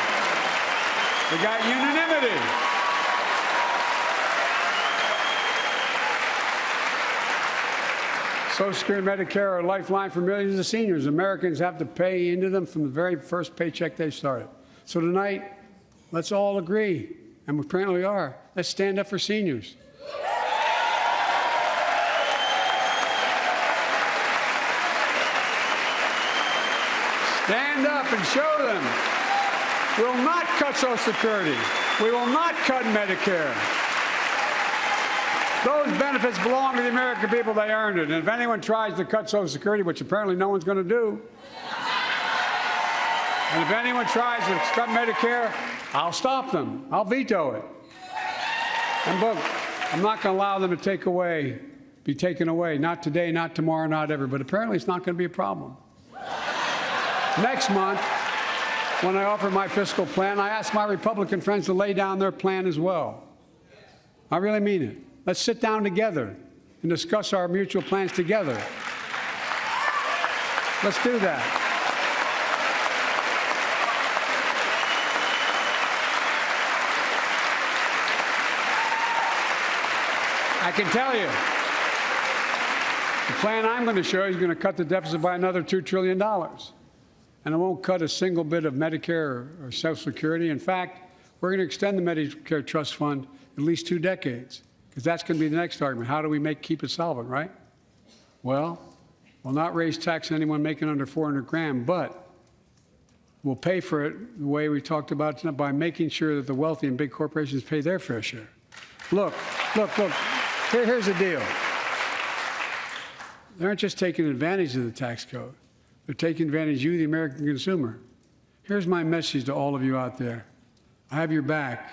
We got unanimity. Social Security and Medicare are a lifeline for millions of seniors. Americans have to pay into them from the very first paycheck they started. So tonight, let's all agree, and we apparently are, let's stand up for seniors. Stand up and show them. We will not cut Social Security. We will not cut Medicare. Those benefits belong to the American people. They earned it. And if anyone tries to cut Social Security, which apparently no one's going to do, and if anyone tries to cut Medicare, I'll stop them. I'll veto it. And look, I'm not going to allow them to be taken away. Not today, not tomorrow, not ever. But apparently it's not going to be a problem. Next month, when I offer my fiscal plan, I ask my Republican friends to lay down their plan as well. I really mean it. Let's sit down together and discuss our mutual plans together. Let's do that. I can tell you, the plan I'm going to show you is going to cut the deficit by another $2 trillion. And it won't cut a single bit of Medicare or Social Security. In fact, we're going to extend the Medicare Trust Fund at least 2 decades, because that's going to be the next argument. How do we keep it solvent, right? Well, we'll not raise tax on anyone making under 400 grand, but we'll pay for it the way we talked about tonight, by making sure that the wealthy and big corporations pay their fair share. Look. Here's the deal. They aren't just taking advantage of the tax code. They're taking advantage of you, the American consumer. Here's my message to all of you out there. I have your back.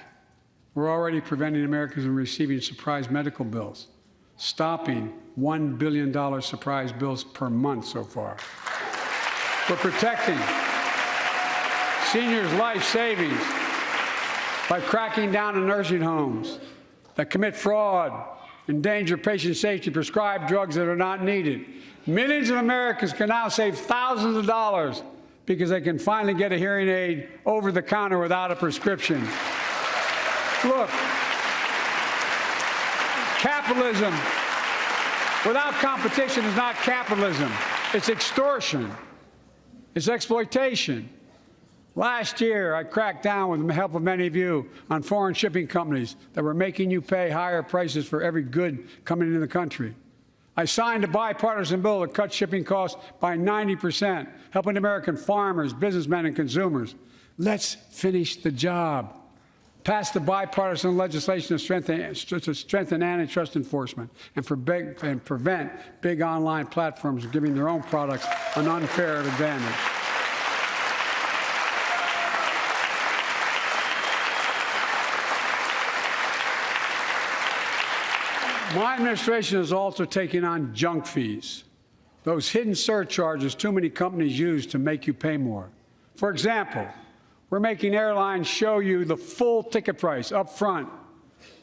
We're already preventing Americans from receiving surprise medical bills, stopping $1 billion surprise bills per month so far. We're protecting seniors' life savings by cracking down on nursing homes that commit fraud, endanger patient safety, prescribe drugs that are not needed. Millions of Americans can now save thousands of dollars because they can finally get a hearing aid over the counter without a prescription. Look, capitalism without competition is not capitalism. It's extortion. It's exploitation. Last year, I cracked down with the help of many of you on foreign shipping companies that were making you pay higher prices for every good coming into the country. I signed a bipartisan bill that cut shipping costs by 90%, helping American farmers, businessmen, and consumers. Let's finish the job. Pass the bipartisan legislation to strengthen antitrust enforcement and prevent big online platforms from giving their own products an unfair advantage. My administration is also taking on junk fees, those hidden surcharges too many companies use to make you pay more. For example, we're making airlines show you the full ticket price up front,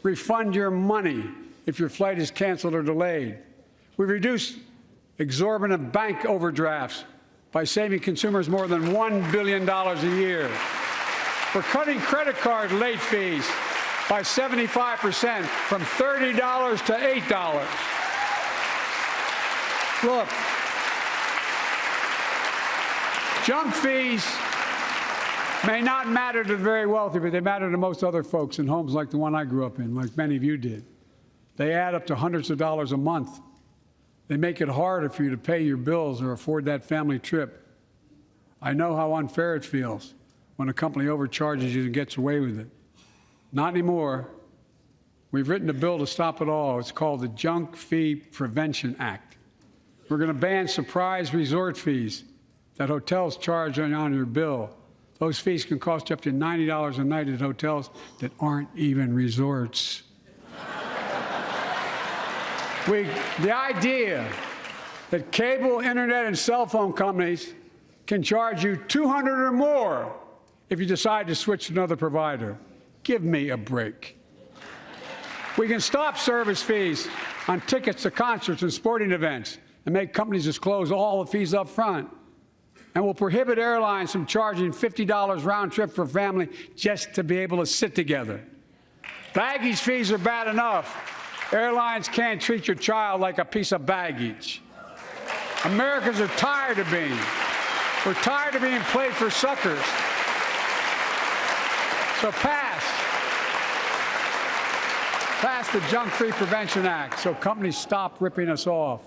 refund your money if your flight is canceled or delayed. We've reduced exorbitant bank overdrafts by saving consumers more than $1 billion a year. We're cutting credit card late fees by 75%, from $30 to $8. Look, junk fees may not matter to the very wealthy, but they matter to most other folks in homes like the one I grew up in, like many of you did. They add up to hundreds of dollars a month. They make it harder for you to pay your bills or afford that family trip. I know how unfair it feels when a company overcharges you and gets away with it. Not anymore. We've written a bill to stop it all. It's called the Junk Fee Prevention Act. We're going to ban surprise resort fees that hotels charge on your bill. Those fees can cost you up to $90 a night at hotels that aren't even resorts. The idea that cable, internet, and cell phone companies can charge you $200 or more if you decide to switch to another provider. Give me a break. We can stop service fees on tickets to concerts and sporting events and make companies disclose all the fees up front. And we'll prohibit airlines from charging $50 round trip for a family just to be able to sit together. Baggage fees are bad enough. Airlines can't treat your child like a piece of baggage. Americans are tired of being. We're tired of being played for suckers. So pass the Junk-Free Prevention Act so companies stop ripping us off.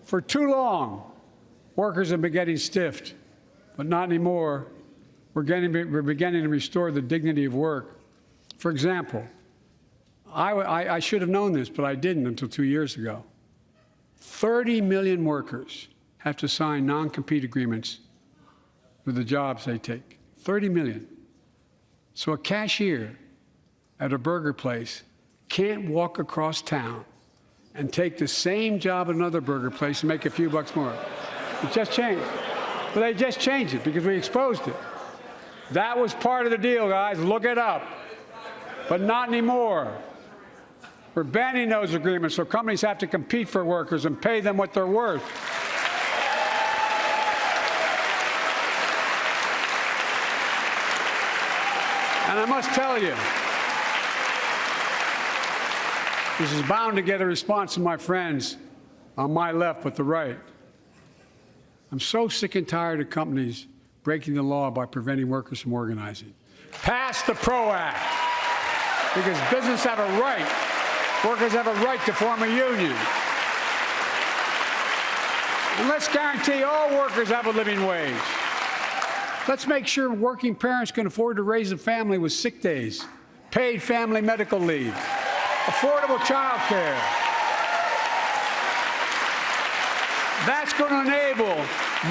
For too long, workers have been getting stiffed, but not anymore. We're beginning to restore the dignity of work. For example, I should have known this, but I didn't until 2 years ago. 30 million workers have to sign non-compete agreements with the jobs they take. 30 million. So a cashier at a burger place can't walk across town and take the same job at another burger place and make a few bucks more. It just changed. But they just changed it because we exposed it. That was part of the deal, guys. Look it up. But not anymore. We're banning those agreements so companies have to compete for workers and pay them what they're worth. And I must tell you, this is bound to get a response from my friends on my left but the right. I'm so sick and tired of companies breaking the law by preventing workers from organizing. Pass the PRO Act, because business have a right, workers have a right to form a union. And let's guarantee all workers have a living wage. Let's make sure working parents can afford to raise a family with sick days, paid family medical leave, affordable child care. That's going to enable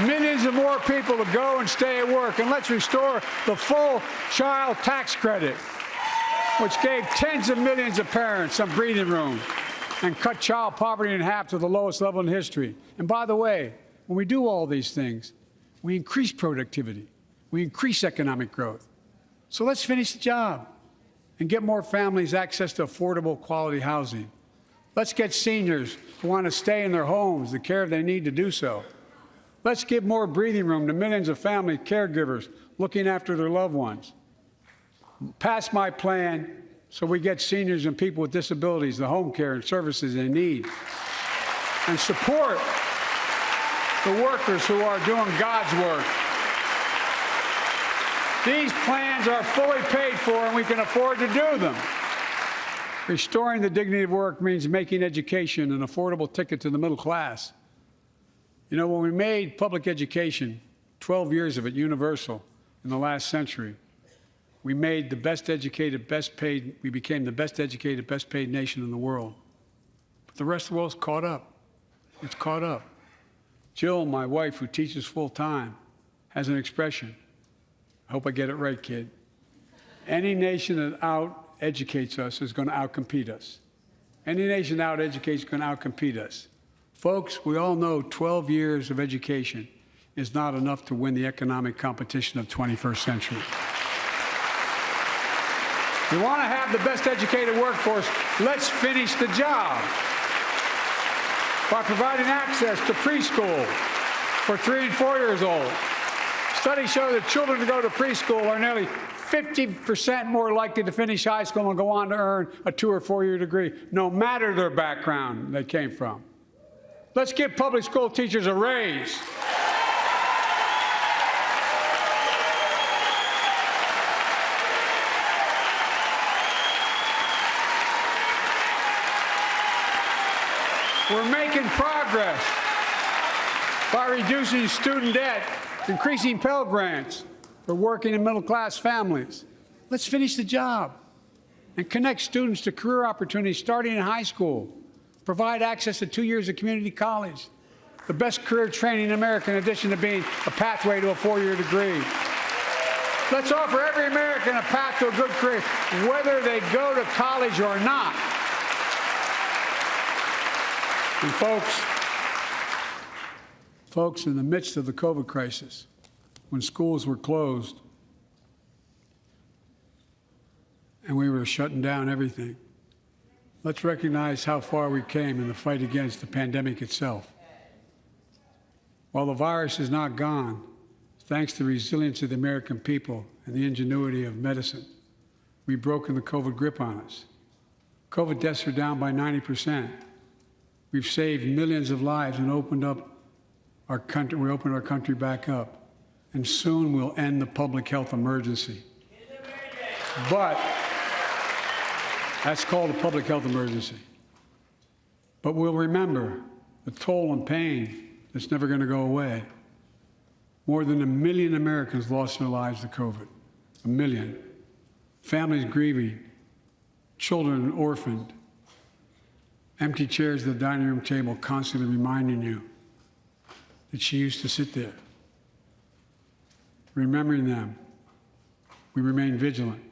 millions of more people to go and stay at work. And let's restore the full child tax credit, which gave tens of millions of parents some breathing room and cut child poverty in half to the lowest level in history. And by the way, when we do all these things, we increase productivity. We increase economic growth. So let's finish the job and get more families access to affordable, quality housing. Let's get seniors who want to stay in their homes the care they need to do so. Let's give more breathing room to millions of family caregivers looking after their loved ones. Pass my plan so we get seniors and people with disabilities the home care and services they need. And support the workers who are doing God's work. These plans are fully paid for, and we can afford to do them. Restoring the dignity of work means making education an affordable ticket to the middle class. You know, when we made public education, 12 years of it, universal in the last century, we made the best educated, best paid, we became the best educated, best paid nation in the world. But the rest of the world's caught up. It's caught up. Jill, my wife, who teaches full time, has an expression. I hope I get it right, kid. Any nation that out-educates us is going to out-compete us. Any nation that out-educates is going to out-compete us. Folks, we all know 12 years of education is not enough to win the economic competition of the 21st century. We want to have the best educated workforce. Let's finish the job by providing access to preschool for 3 and 4 years old. Studies show that children who go to preschool are nearly 50% more likely to finish high school and go on to earn a 2- or 4-year degree, no matter their background they came from. Let's give public school teachers a raise. We're making progress by reducing student debt, increasing Pell Grants for working and middle-class families. Let's finish the job and connect students to career opportunities starting in high school. Provide access to 2 years of community college, the best career training in America in addition to being a pathway to a 4-year degree. Let's offer every American a path to a good career, whether they go to college or not. And folks, in the midst of the COVID crisis, when schools were closed and we were shutting down everything, let's recognize how far we came in the fight against the pandemic itself. While the virus is not gone, thanks to the resilience of the American people and the ingenuity of medicine, we've broken the COVID grip on us. COVID deaths are down by 90%. We've saved millions of lives and opened up our country, we opened our country back up, and soon we'll end the public health emergency. But that's called a public health emergency. But we'll remember the toll and pain that's never going to go away. More than 1 million Americans lost their lives to COVID. 1 million. Families grieving, children orphaned, empty chairs at the dining room table constantly reminding you that she used to sit there. Remembering them, we remain vigilant.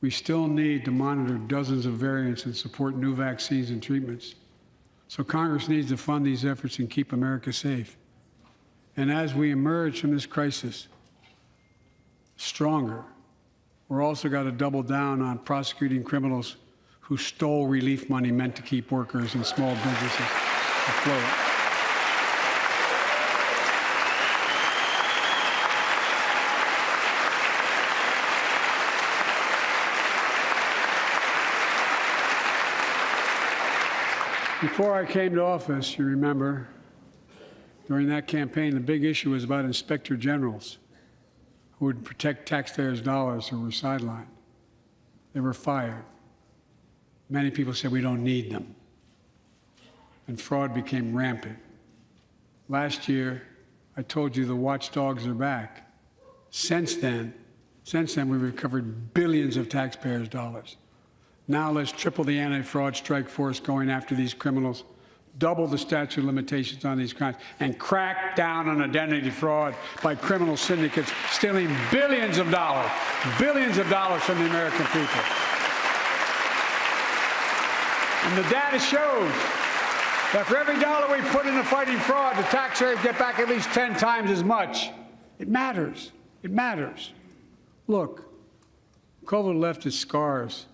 We still need to monitor dozens of variants and support new vaccines and treatments. So Congress needs to fund these efforts and keep America safe. And as we emerge from this crisis stronger, we're also got to double down on prosecuting criminals who stole relief money meant to keep workers and small businesses afloat. Before I came to office, you remember, during that campaign, the big issue was about inspector generals who would protect taxpayers' dollars who were sidelined. They were fired. Many people said we don't need them. And fraud became rampant. Last year, I told you the watchdogs are back. Since then, we've recovered billions of taxpayers' dollars. Now let's triple the anti-fraud strike force going after these criminals, double the statute of limitations on these crimes, and crack down on identity fraud by criminal syndicates stealing billions of dollars from the American people. And the data shows that for every dollar we put into fighting fraud, the taxpayers get back at least 10 times as much. It matters. It matters. Look, COVID left its scars,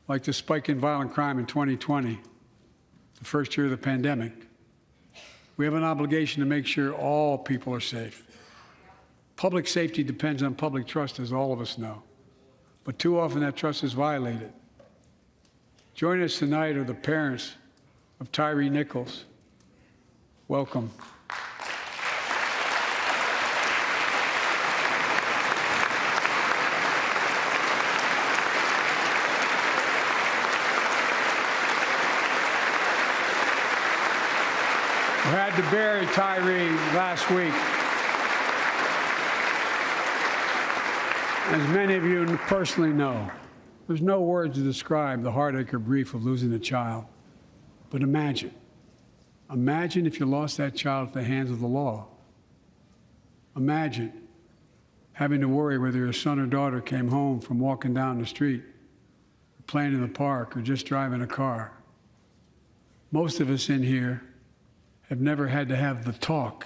like the spike in violent crime in 2020, the first year of the pandemic. We have an obligation to make sure all people are safe. Public safety depends on public trust, as all of us know. But too often that trust is violated. Joining us tonight are the parents of Tyree Nichols. Welcome. We had to bury Tyree last week. As many of you personally know, there's no words to describe the heartache or grief of losing a child. But imagine if you lost that child at the hands of the law. Imagine having to worry whether your son or daughter came home from walking down the street, or playing in the park, or just driving a car. Most of us in here have never had to have the talk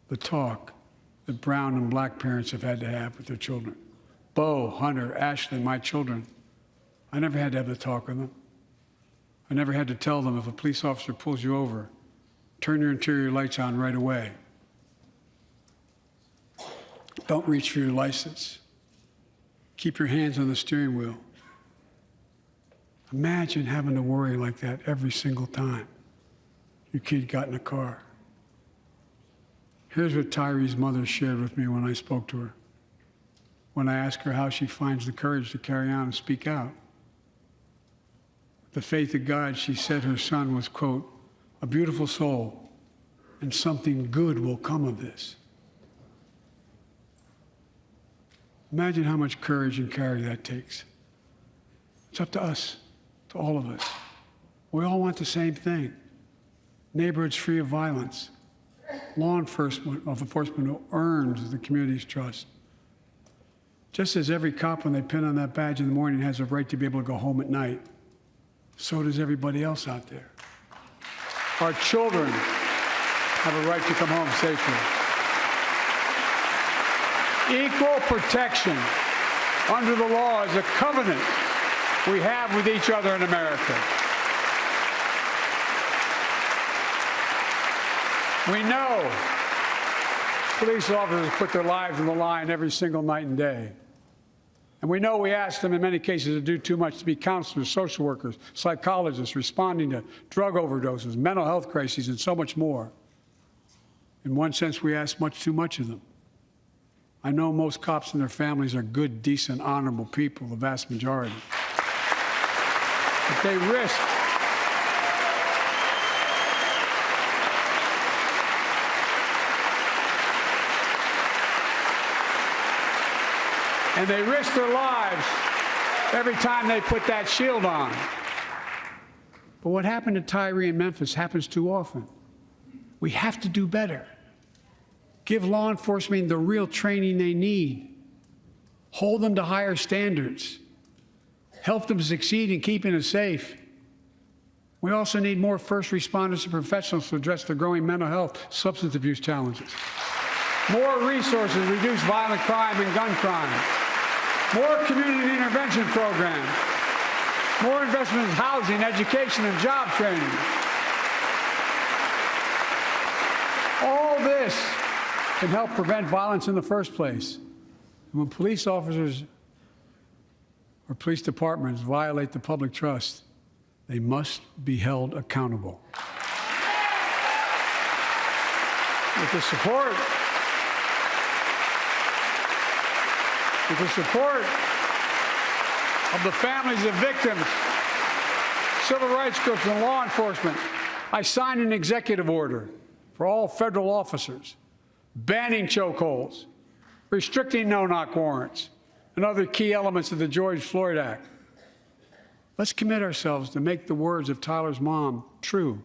that brown and black parents have had to have with their children. Bo, Hunter, Ashley, my children, I never had to have the talk with them. I never had to tell them if a police officer pulls you over, turn your interior lights on right away. Don't reach for your license. Keep your hands on the steering wheel. Imagine having to worry like that every single time your kid got in a car. Here's what Tyree's mother shared with me when I spoke to her. When I asked her how she finds the courage to carry on and speak out. With the faith of God, she said her son was, quote, a beautiful soul, and something good will come of this. Imagine how much courage and care that takes. It's up to us, to all of us. We all want the same thing. Neighborhoods free of violence. Law enforcement who earns the community's trust. Just as every cop, when they pin on that badge in the morning, has a right to be able to go home at night, so does everybody else out there. Our children have a right to come home safely. Equal protection under the law is a covenant we have with each other in America. We know police officers put their lives on the line every single night and day. And we know we ask them in many cases to do too much, to be counselors, social workers, psychologists, responding to drug overdoses, mental health crises, and so much more. In one sense, we ask much too much of them. I know most cops and their families are good, decent, honorable people, the vast majority. But they risk their lives every time they put that shield on. But what happened to Tyree in Memphis happens too often. We have to do better. Give law enforcement the real training they need. Hold them to higher standards. Help them succeed in keeping us safe. We also need more first responders and professionals to address the growing mental health, substance abuse challenges. More resources to reduce violent crime and gun crime. More community intervention programs. More investment in housing, education, and job training. All this can help prevent violence in the first place. And when police officers or police departments violate the public trust, they must be held accountable. With the support of the families of victims, civil rights groups, and law enforcement, I signed an executive order for all federal officers, banning chokeholds, restricting no-knock warrants, and other key elements of the George Floyd Act. Let's commit ourselves to make the words of Tyler's mom true.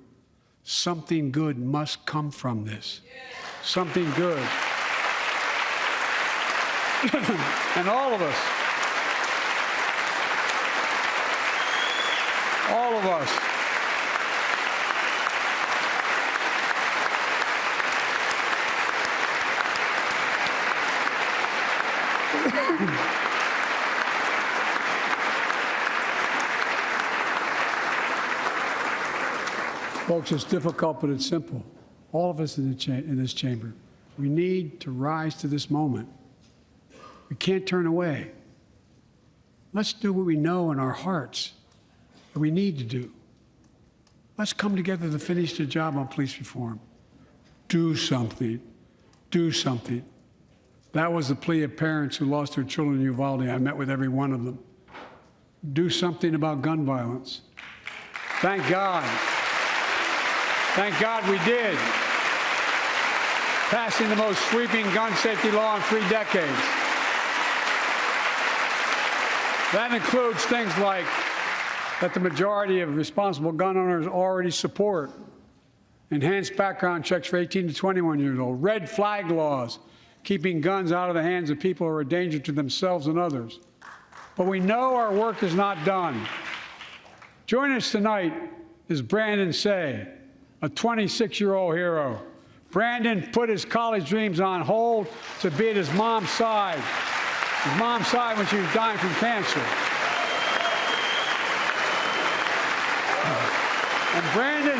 Something good must come from this. Something good. And all of us, folks, it's difficult, but it's simple. All of us in this chamber, we need to rise to this moment. We can't turn away. Let's do what we know in our hearts that we need to do. Let's come together to finish the job on police reform. Do something. Do something. That was the plea of parents who lost their children in Uvalde. I met with every one of them. Do something about gun violence. Thank God. Thank God we did. Passing the most sweeping gun safety law in 3 decades. That includes things like that the majority of responsible gun owners already support. Enhanced background checks for 18 to 21 years old. Red flag laws, keeping guns out of the hands of people who are a danger to themselves and others. But we know our work is not done. Joining us tonight is Brandon Say, a 26-year-old hero. Brandon put his college dreams on hold to be at his mom's side. His mom's side when she was dying from cancer. And Brandon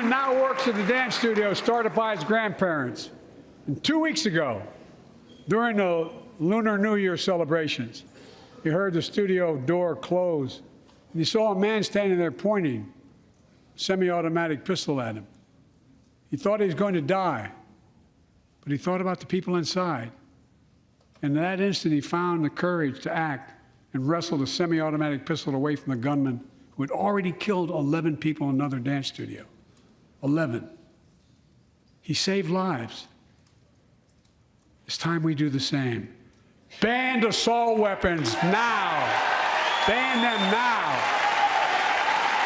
now works at the dance studio started by his grandparents. And 2 weeks ago, during the Lunar New Year celebrations, he heard the studio door close, and he saw a man standing there pointing a semi-automatic pistol at him. He thought he was going to die, but he thought about the people inside. And in that instant, he found the courage to act and wrestle the semi-automatic pistol away from the gunman who had already killed 11 people in another dance studio. 11. He saved lives. It's time we do the same. Ban assault weapons now. Ban them now.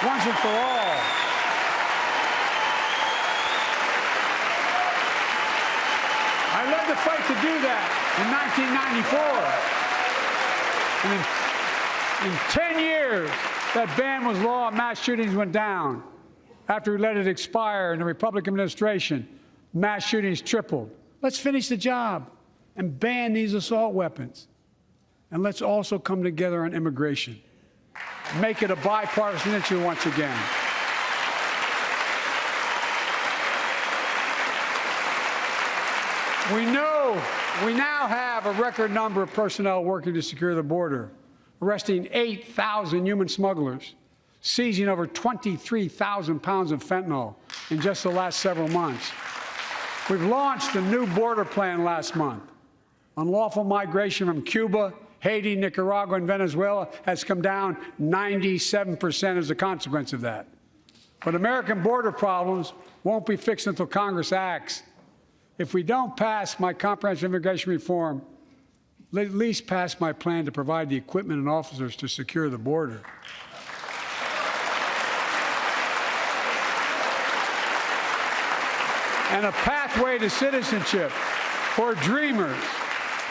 Once and for all. I led the fight to do that in 1994. And in 10 years, that ban was law and mass shootings went down. After we let it expire in the Republican administration, mass shootings tripled. Let's finish the job and ban these assault weapons. And let's also come together on immigration. Make it a bipartisan issue once again. We know we now have a record number of personnel working to secure the border, arresting 8,000 human smugglers, seizing over 23,000 pounds of fentanyl in just the last several months. We've launched a new border plan last month. Unlawful migration from Cuba, Haiti, Nicaragua, and Venezuela has come down 97% as a consequence of that. But American border problems won't be fixed until Congress acts. If we don't pass my comprehensive immigration reform, at least pass my plan to provide the equipment and officers to secure the border. And a pathway to citizenship for dreamers,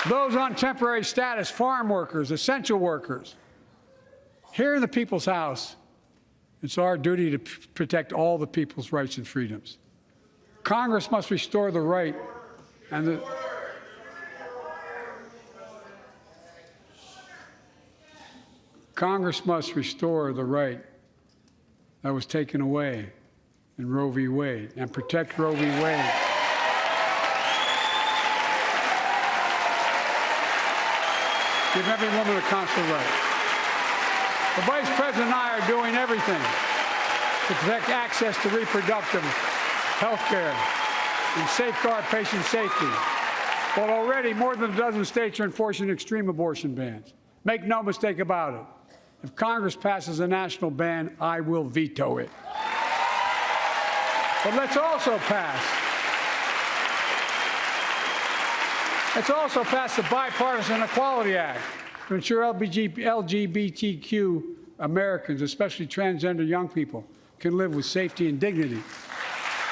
those on temporary status, farm workers, essential workers. Here in the People's House, it's our duty to protect all the people's rights and freedoms. Congress must restore the right and the Congress must restore the right that was taken away in Roe v. Wade and protect Roe v. Wade. Give every woman a constitutional right. The Vice President and I are doing everything to protect access to reproductive health care and safeguard patient safety. But already more than a dozen states are enforcing extreme abortion bans. Make no mistake about it. If Congress passes a national ban, I will veto it. But let's also pass the Bipartisan Equality Act to ensure LGBTQ Americans, especially transgender young people, can live with safety and dignity.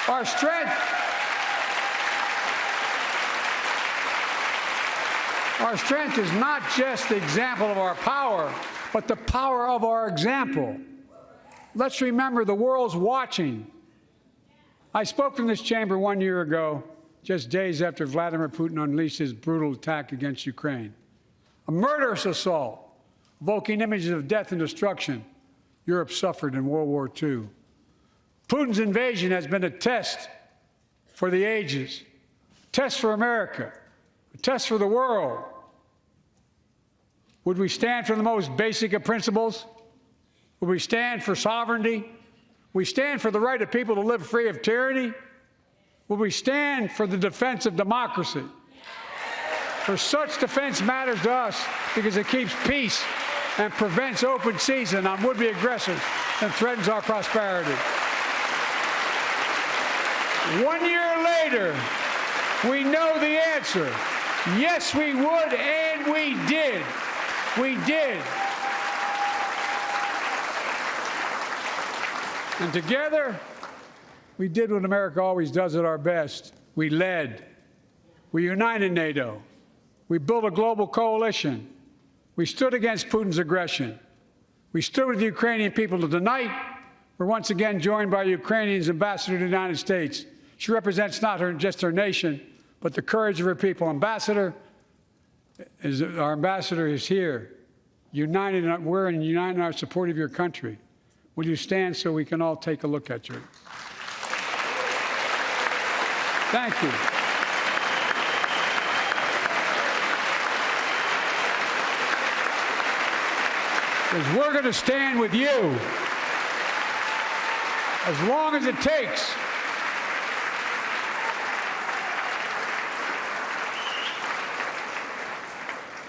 Our strength is not just the example of our power, but the power of our example. Let's remember the world's watching. I spoke in this chamber 1 year ago, just days after Vladimir Putin unleashed his brutal attack against Ukraine. A murderous assault, evoking images of death and destruction Europe suffered in World War II. Putin's invasion has been a test for the ages, a test for America, a test for the world. Would we stand for the most basic of principles? Would we stand for sovereignty? Would we stand for the right of people to live free of tyranny? Would we stand for the defense of democracy? For such defense matters to us because it keeps peace and prevents open season on would-be aggressors and threatens our prosperity. 1 year later, we know the answer. Yes, we would, and we did. We did. And together, we did what America always does at our best. We led. We united NATO. We built a global coalition. We stood against Putin's aggression. We stood with the Ukrainian people. Tonight, we're once again joined by Ukrainian's ambassador to the United States. She represents not just her nation, but the courage of her people. Our ambassador is here, united. We're united in our support of your country. Will you stand so we can all take a look at you? Thank you. Because we're going to stand with you as long as it takes.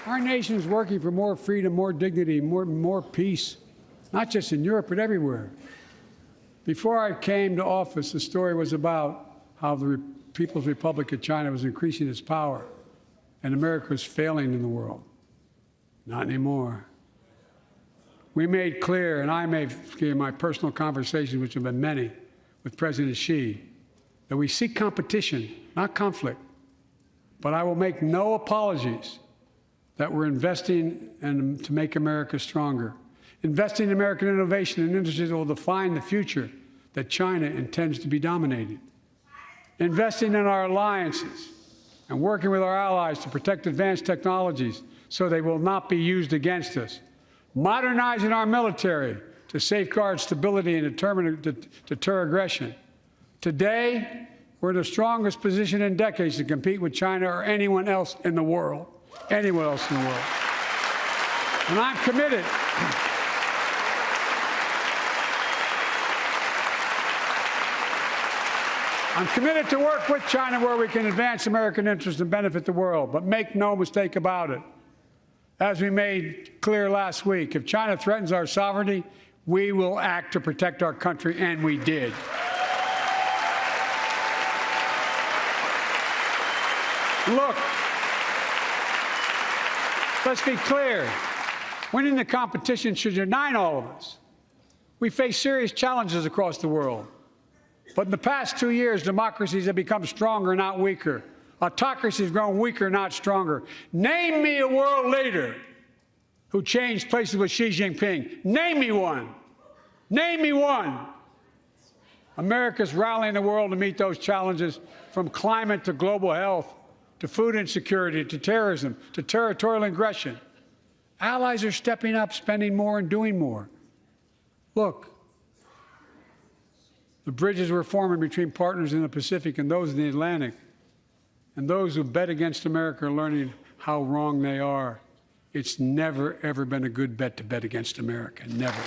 Our nation is working for more freedom, more dignity, more peace, not just in Europe, but everywhere. Before I came to office, the story was about how the People's Republic of China was increasing its power and America was failing in the world. Not anymore. We made clear, and I made clear in my personal conversations, which have been many, with President Xi, that we seek competition, not conflict. But I will make no apologies that we're investing to make America stronger, investing in American innovation and industries that will define the future that China intends to be dominating, investing in our alliances and working with our allies to protect advanced technologies so they will not be used against us, modernizing our military to safeguard stability and deter aggression. Today, we're in the strongest position in decades to compete with China or anyone else in the world. Anyone else in the world. And I'm committed. I'm committed to work with China where we can advance American interests and benefit the world. But make no mistake about it. As we made clear last week, if China threatens our sovereignty, we will act to protect our country, and we did. Look, let's be clear. Winning the competition should unite all of us. We face serious challenges across the world. But in the past 2 years, democracies have become stronger, not weaker. Autocracies have grown weaker, not stronger. Name me a world leader who changed places with Xi Jinping. Name me one. Name me one. America's rallying the world to meet those challenges, from climate to global health, to food insecurity, to terrorism, to territorial aggression. Allies are stepping up, spending more, and doing more. Look, the bridges we're forming between partners in the Pacific and those in the Atlantic, and those who bet against America are learning how wrong they are. It's never, ever been a good bet to bet against America. Never.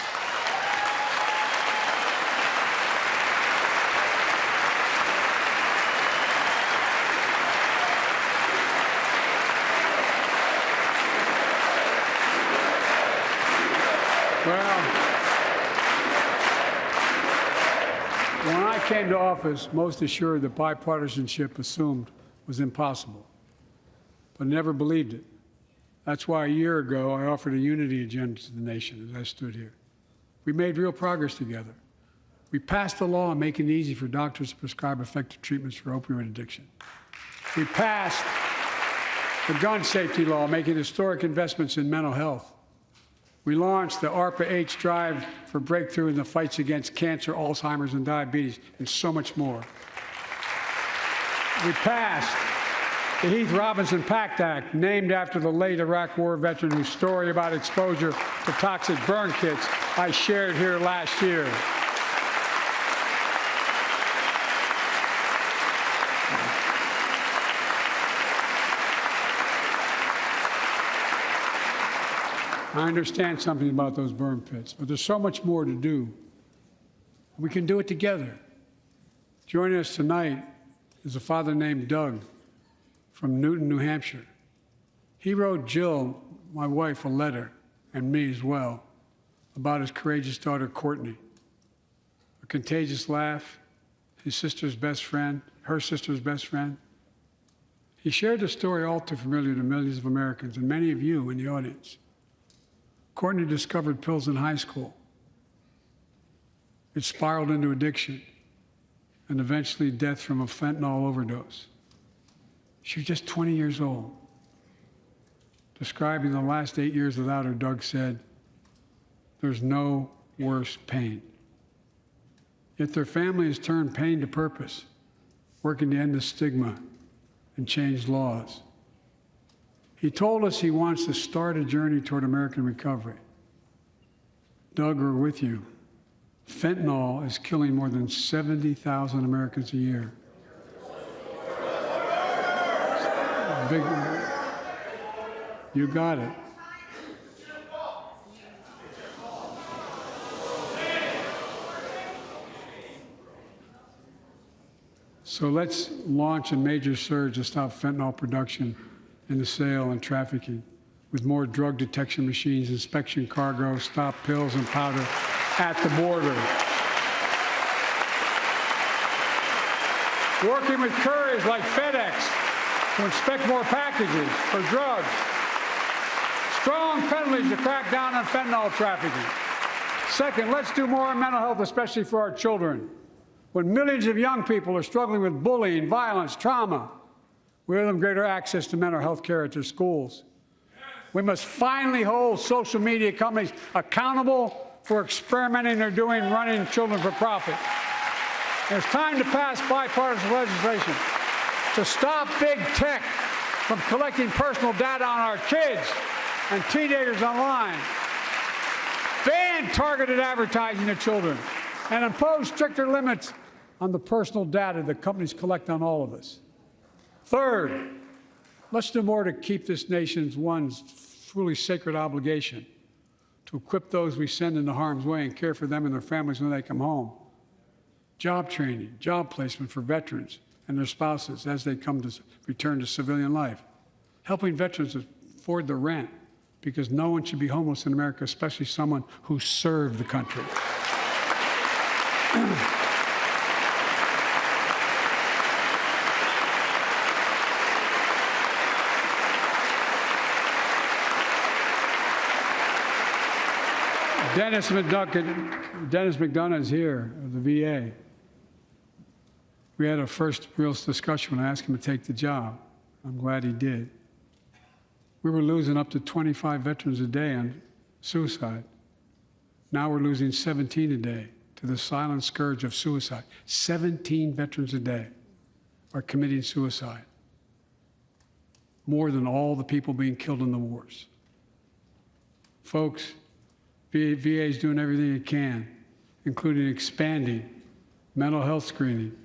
Well, when I came to office, most assured that bipartisanship assumed was impossible, but never believed it. That's why a year ago I offered a unity agenda to the nation as I stood here. We made real progress together. We passed a law making it easy for doctors to prescribe effective treatments for opioid addiction. We passed the gun safety law, making historic investments in mental health. We launched the ARPA-H drive for breakthrough in the fights against cancer, Alzheimer's, and diabetes, and so much more. We passed the Heath Robinson PACT Act, named after the late Iraq War veteran whose story about exposure to toxic burn kits I shared here last year. I understand something about those burn pits, but there's so much more to do. We can do it together. Joining us tonight is a father named Doug from Newton, New Hampshire. He wrote Jill, my wife, a letter, and me as well, about his courageous daughter, Courtney. A contagious laugh, his sister's best friend, her sister's best friend. He shared a story all too familiar to millions of Americans and many of you in the audience. Courtney discovered pills in high school. It spiraled into addiction and eventually death from a fentanyl overdose. She was just 20 years old. Describing the last 8 years without her, Doug said, "There's no worse pain." Yet their family has turned pain to purpose, working to end the stigma and change laws. He told us he wants to start a journey toward American recovery. Doug, we're with you. Fentanyl is killing more than 70,000 Americans a year. You got it. So let's launch a major surge to stop fentanyl production and the sale and trafficking, with more drug detection machines, inspection cargo, stop pills and powder at the border. Working with couriers like FedEx to inspect more packages for drugs. Strong penalties to crack down on fentanyl trafficking. Second, let's do more on mental health, especially for our children. When millions of young people are struggling with bullying, violence, trauma, we give them greater access to mental health care at their schools. We must finally hold social media companies accountable for experimenting they're doing running children for profit. And it's time to pass bipartisan legislation to stop big tech from collecting personal data on our kids and teenagers online, ban targeted advertising to children, and impose stricter limits on the personal data that companies collect on all of us. Third, let's do more to keep this nation's one truly sacred obligation, to equip those we send into harm's way and care for them and their families when they come home. Job training, job placement for veterans and their spouses as they come to return to civilian life. Helping veterans afford the rent, because no one should be homeless in America, especially someone who served the country. Dennis McDonough is here, of the VA. We had a first real discussion when I asked him to take the job. I'm glad he did. We were losing up to 25 veterans a day on suicide. Now we're losing 17 a day to the silent scourge of suicide. 17 veterans a day are committing suicide. More than all the people being killed in the wars. Folks, VA is doing everything it can, including expanding mental health screening,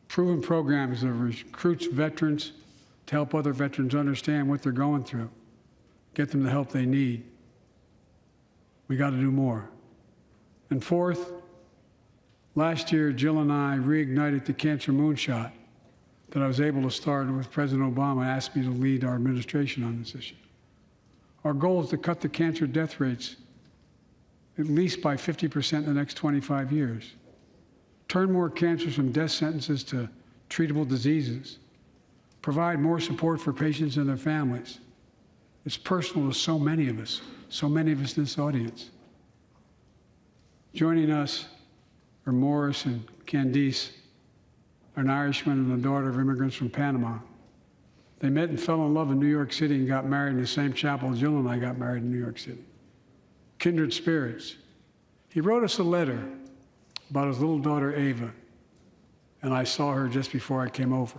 proven programs that recruits veterans to help other veterans understand what they're going through, get them the help they need. We got to do more. And fourth, last year, Jill and I reignited the cancer moonshot that I was able to start with President Obama asked me to lead our administration on this issue. Our goal is to cut the cancer death rates at least by 50% in the next 25 years. Turn more cancers from death sentences to treatable diseases. Provide more support for patients and their families. It's personal to so many of us in this audience. Joining us are Morris and Candice, an Irishman and the daughter of immigrants from Panama. They met and fell in love in New York City and got married in the same chapel Jill and I got married in New York City. Kindred spirits. He wrote us a letter about his little daughter, Ava, and I saw her just before I came over.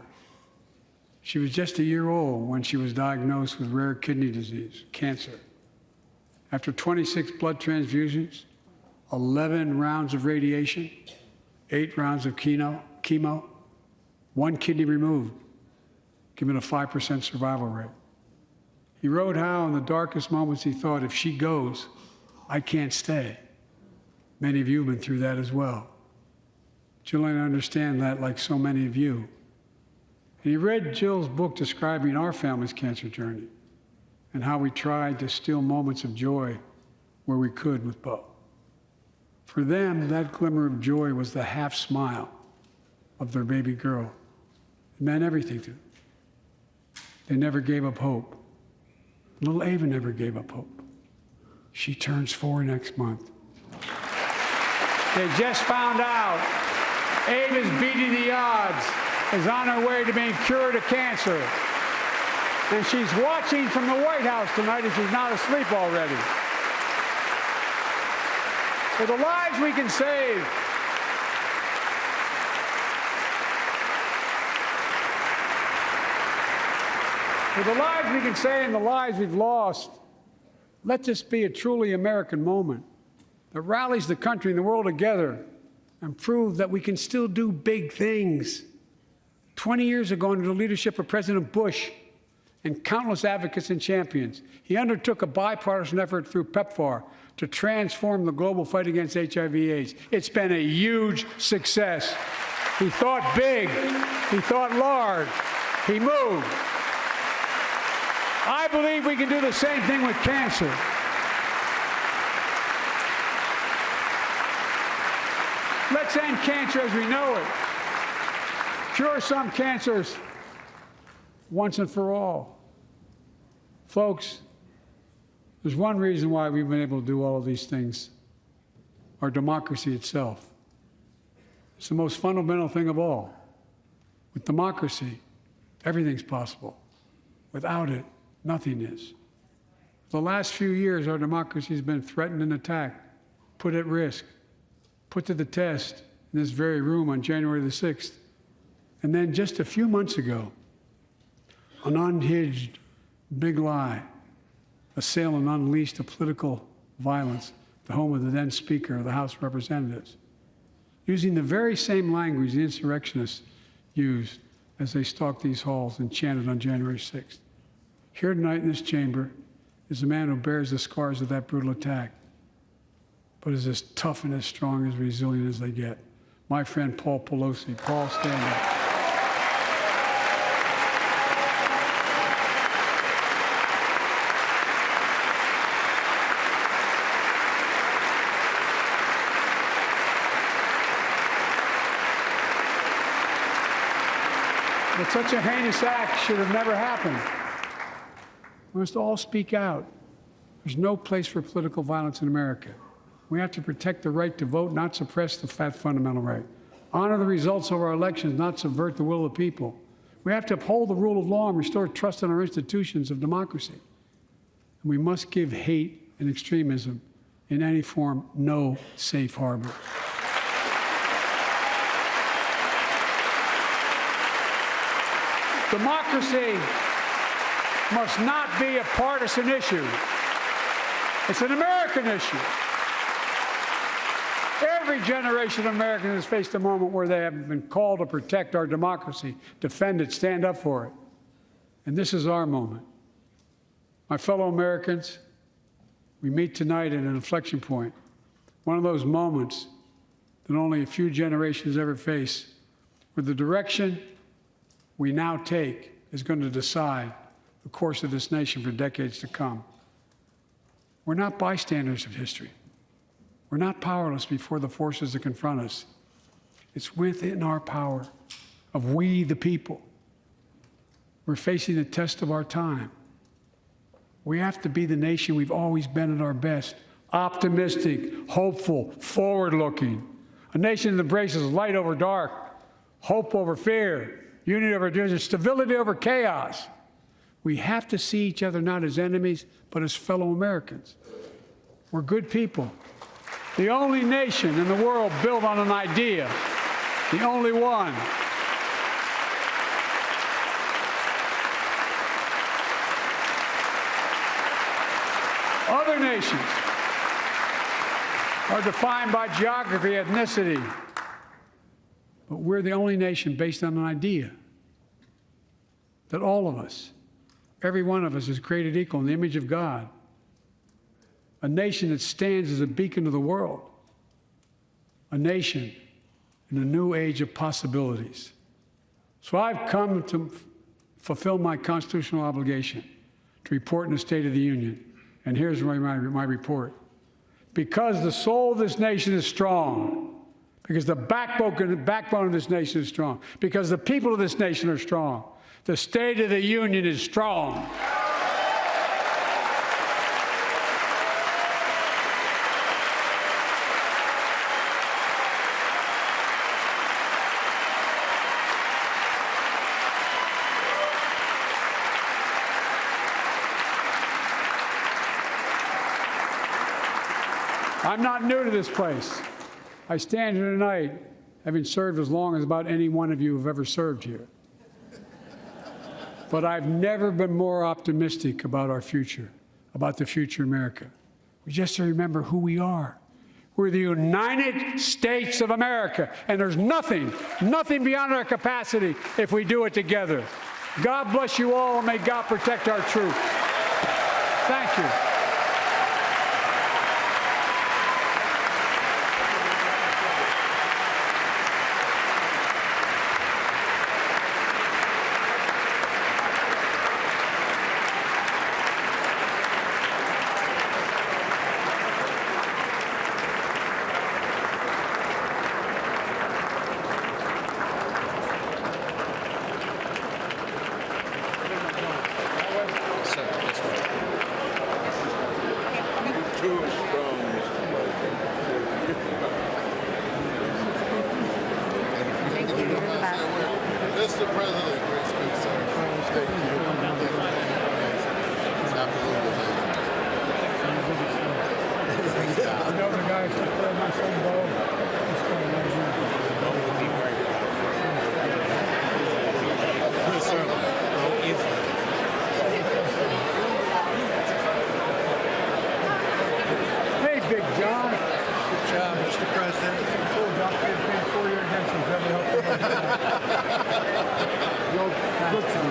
She was just a year old when she was diagnosed with rare kidney disease, cancer. After 26 blood transfusions, 11 rounds of radiation, 8 rounds of chemo, 1 kidney removed, giving a 5% survival rate. He wrote how in the darkest moments he thought, if she goes, I can't stay. Many of you have been through that as well. Jill and I understand that like so many of you. And he read Jill's book describing our family's cancer journey and how we tried to steal moments of joy where we could with Bo. For them, that glimmer of joy was the half smile of their baby girl. It meant everything to them. They never gave up hope. Little Ava never gave up hope. She turns 4 next month. They just found out Ava's beating the odds, is on her way to being cured of cancer. And she's watching from the White House tonight if she's not asleep already. For the lives we can save, and the lives we've lost, let this be a truly American moment that rallies the country and the world together and proves that we can still do big things. 20 years ago, under the leadership of President Bush and countless advocates and champions, he undertook a bipartisan effort through PEPFAR to transform the global fight against HIV/AIDS. It's been a huge success. He thought big. He thought large. He moved. I believe we can do the same thing with cancer. Let's end cancer as we know it. Cure some cancers once and for all. Folks, there's one reason why we've been able to do all of these things. Our democracy itself. It's the most fundamental thing of all. With democracy, everything's possible. Without it, nothing is. For the last few years, our democracy has been threatened and attacked, put at risk, put to the test in this very room on January the 6th. And then just a few months ago, an unhinged big lie assailed and unleashed a political violence, the home of the then Speaker of the House of Representatives, using the very same language the insurrectionists used as they stalked these halls and chanted on January 6th. Here tonight in this chamber is a man who bears the scars of that brutal attack. but is as tough and as strong and as resilient as they get. My friend Paul Pelosi. Paul, stand up. But such a heinous act should have never happened. We must all speak out. There's no place for political violence in America. We have to protect the right to vote, not suppress the fundamental right. Honor the results of our elections, not subvert the will of the people. We have to uphold the rule of law and restore trust in our institutions of democracy. And we must give hate and extremism in any form no safe harbor. Democracy must not be a partisan issue. It's an American issue. Every generation of Americans has faced a moment where they have been called to protect our democracy, defend it, stand up for it. And this is our moment. My fellow Americans, we meet tonight at an inflection point, one of those moments that only a few generations ever face, where the direction we now take is going to decide the course of this nation for decades to come. We're not bystanders of history. We're not powerless before the forces that confront us. It's within our power of we, the people. We're facing the test of our time. We have to be the nation we've always been at our best, optimistic, hopeful, forward-looking. A nation that embraces light over dark, hope over fear, unity over division, stability over chaos. We have to see each other not as enemies, but as fellow Americans. We're good people. The only nation in the world built on an idea, the only one. Other nations are defined by geography, ethnicity, but we're the only nation based on an idea that all of us, every one of us, is created equal in the image of God. A nation that stands as a beacon of the world. A nation in a new age of possibilities. So I've come to fulfill my constitutional obligation to report in the State of the Union. And here's my report. Because the soul of this nation is strong, because the backbone of this nation is strong, because the people of this nation are strong, the State of the Union is strong. I'm not new to this place. I stand here tonight having served as long as about any one of you have ever served here. But I've never been more optimistic about our future, about the future of America. We just have to remember who we are. We're the United States of America, and there's nothing beyond our capacity if we do it together. God bless you all, and may God protect our troops. Thank you. Mr. President, great speech, sir. Thank you. I know the guy took care of my son, Bo. Yes, sir. Hey, Big John. Good job, Mr. President. Told you I'll pay 4-year against him. Ever help look to me.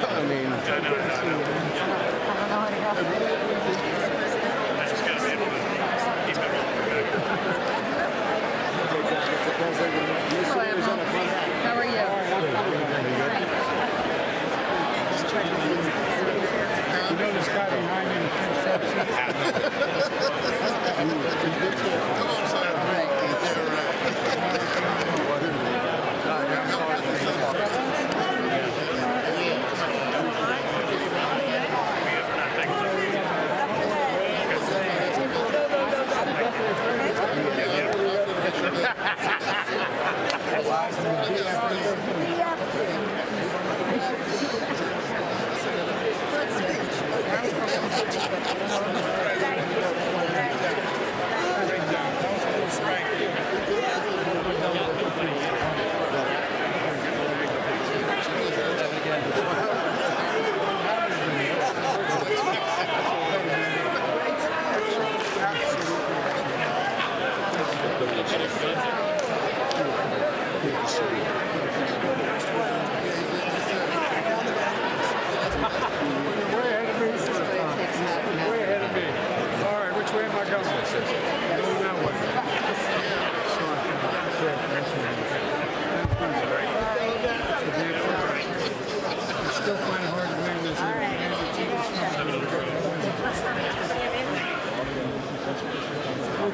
I mean, Thank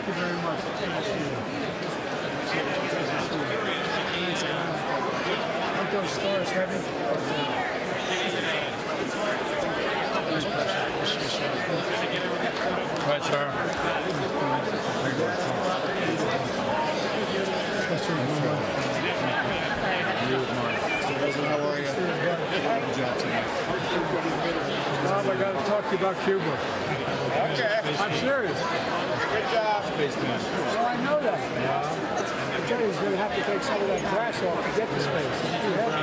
you very much. Aren't those stars heavy? Right, sir. How are you? Good job tonight. Bob, I got to talk to you about Cuba. Okay. I'm serious. Good job. Spaceman. Well, I know that. I tell you, he's going to have to take some of that grass off to get to space. It's too heavy.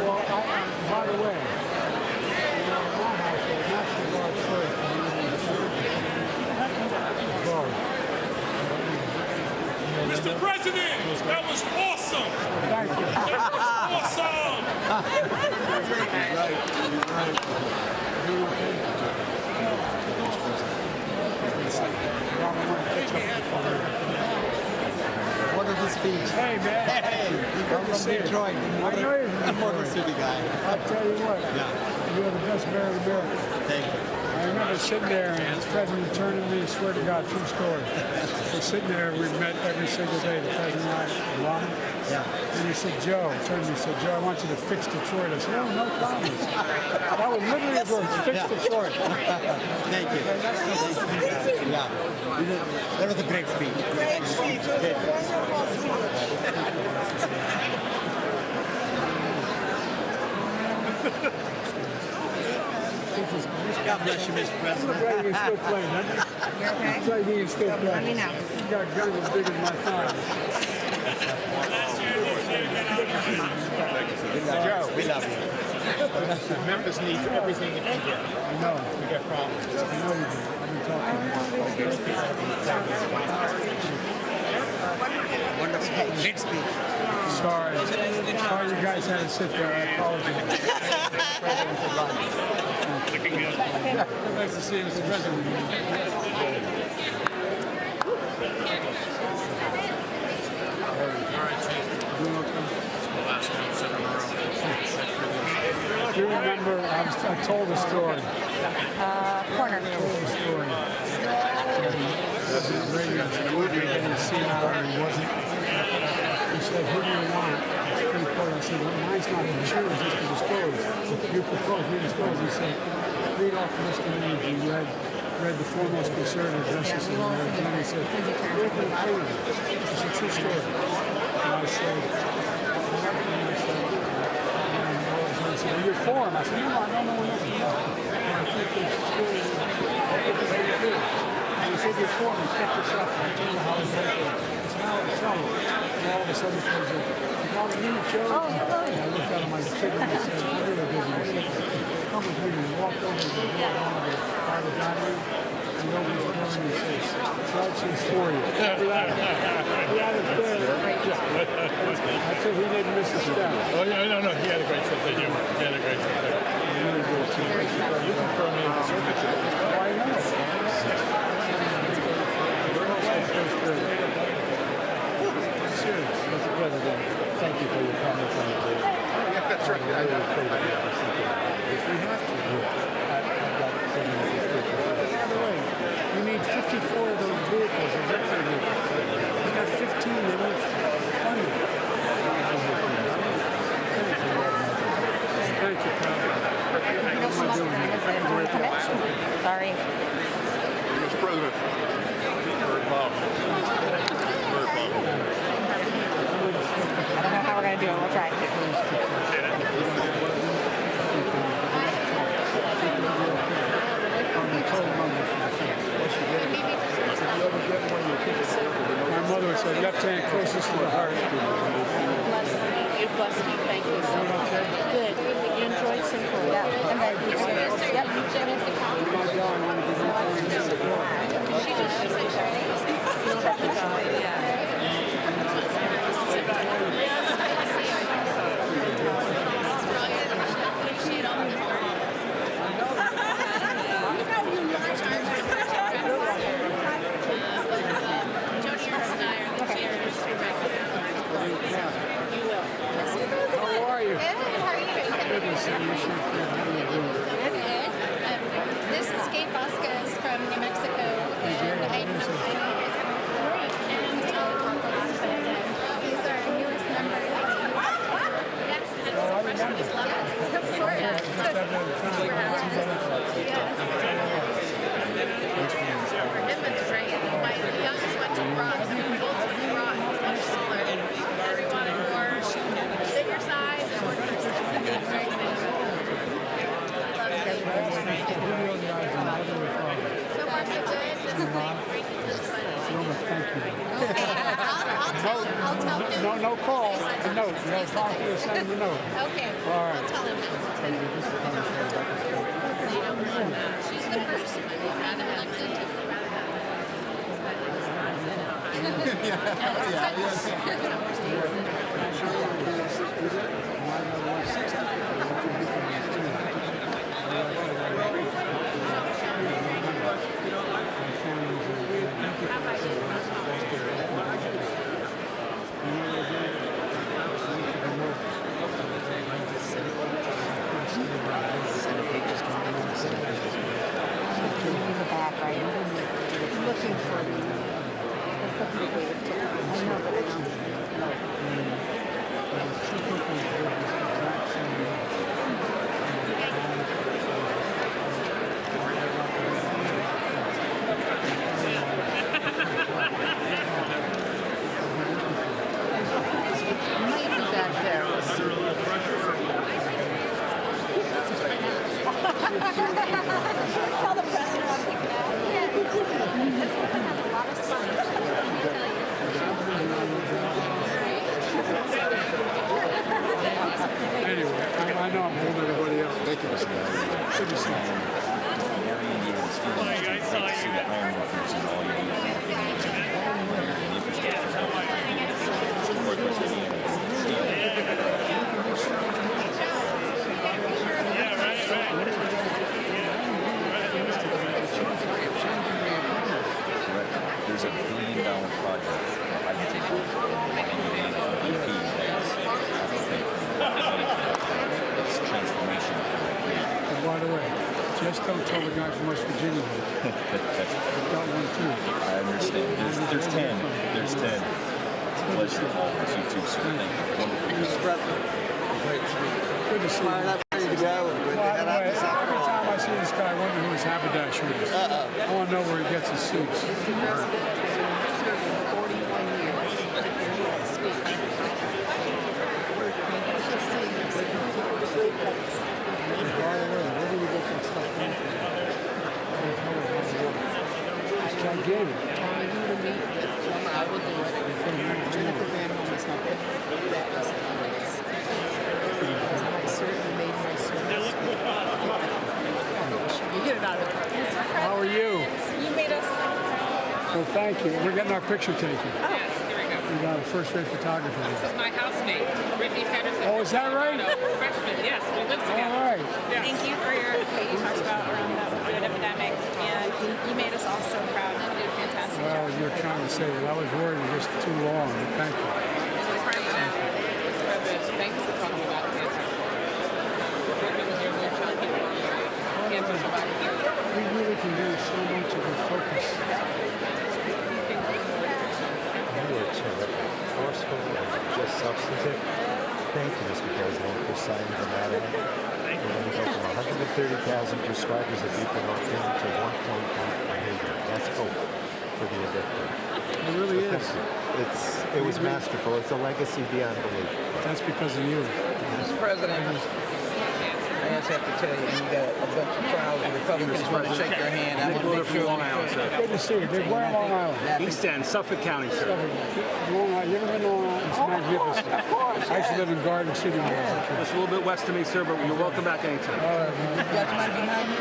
Well, by the way, my household, National Guard first. Mr. President, that was awesome! Thank you. Awesome! Wonderful speech. Hey, man. Hey, I'm from Detroit. I know you're from Motor Detroit. City guy. I'll tell you what, Yeah. you're the best mayor of America. Thank you. I remember sitting there and the president turning to me, swear to God, true story. We're sitting there, we've met every single day, the president and I, Obama. Yeah. And he said, Joe, turned to me and said, Joe, I want you to fix Detroit. I said, oh, no problem. That was literally the word, fix Yeah. Detroit. Thank you. Yeah. That was a great speech. Great speech. It was a wonderful God bless you, Mr. President. Look like you can still play, doesn't it? You're okay? Looks like you can still play. Let me know. You got guns as big as my thigh. Joe, we love you. Memphis needs everything it can get. I know. We got problems. I know you do. I've been talking to you. Wonderful. Great speech. Sorry. Sorry you guys had to sit there. I apologize. Nice to see you, Mr. President. Do you remember, I told a story. Corner. I told a story. President Reagan didn't see how he wasn't. He said, who do you want? Supreme Court. I said, well, mine's not to choose, just to dispose. You propose, we dispose. He said, read off the list of names. He read the foremost conservative justices in America. And he said, who are you freedom? It's a true story. And I said, well, you're for him. I said, no, I don't know what you're for. And I think this story is very good. And he said, you're for him. Check yourself. I tell you how it's like. It's how it's telling. And all of a sudden, he goes, you got a new Joe? And I looked out of my ticket and I said, I'm really busy. He said, come with me. And he walked over to the door of the private dining room. And he opened the door and he says, Judge for you. Yeah, it's fair. I said he didn't miss a step. Oh, yeah, no, he had a great sense of humor. He had a great sense of humor. Really good too. You confirmed me in the circuit. Why not? Serious, Mr. President. Thank you for your comments on the day. Yeah, that's right. I know. We have to. 54 of those vehicles, executive vehicles. We got 15. They won't fund it. Thank you, pal. Sorry. Mr. President. Very powerful. Very powerful. I don't know how we're going to do it. We'll try. My mother said left hand closest to the heart. Bless you. Bless you. Thank you so much. Good. You enjoyed Singapore? Yeah. I'm very pleased. Yep. She just said This is Kate Vasquez from New Mexico, and I know you guys have great, and these are our newest members. Yes, of course. Edmund's great. My youngest went to Brock. Both went to Brock. He's much smaller. Everyone more bigger size. And more so far, so good. Just like great to this one. Thank you. Okay, I'll tell him. No call. A note. You have time to send the note. Okay. All right. I'll tell him. She's the first one who got elected to Looking for me. tell the president I'm picking out. Yeah, this one has a lot of fun. Anyway, I know I'm holding everybody up. Thank you, Mr. Good to see you. There's a $1 billion project that I can take on it's transformation. And by the way, just don't tell the guy from West Virginia. I've got one too. I understand. There's 10. There's 10. It's a pleasure always. You too, sir. Thank you. Wonderful. Good to see you. By the way, every time I see this guy, I wonder who his haberdasher is. I want to know where he gets his suits. It's gigantic. I will do it. Jennifer Granholm is not there. I certainly made my service. You get it out of it. How are you? You made us. Well, thank you. We're getting our picture taken. Oh. We got a first-rate photographer. This is my housemate, Brittany Pedersen. Oh, is that right? Freshman, yes, we live together. All right. Yeah. Thank you for your what you talked about around the COVID epidemic, and you made us all so proud. You did a fantastic Well, job. you're trying to say that. I was worried it was just too long. Thank you. Thank you for talking about cancer. Working with your little child, cancer survivors. We really can do so much of a focus Thank you, Mr. President, for signing the matter. We're going to go from 130,000 prescribers of buprenorphine to 1.8 million. That's hope for the addicted. It really is. It was masterful. It's a legacy beyond belief. That's because of you. Mr. President, I just have to tell you, you got a bunch of crowds of Republicans want to shake your hand. I want to make sure. Long Island, sir. Good to see you. Where in Long Island? East End, Suffolk County, sir. Long Island. You ever been to Long Island? It's magnificent. Of course. I used to live in Garden City. Just a little bit west of me, sir, but you're welcome back anytime. All right, man. You got your money behind you?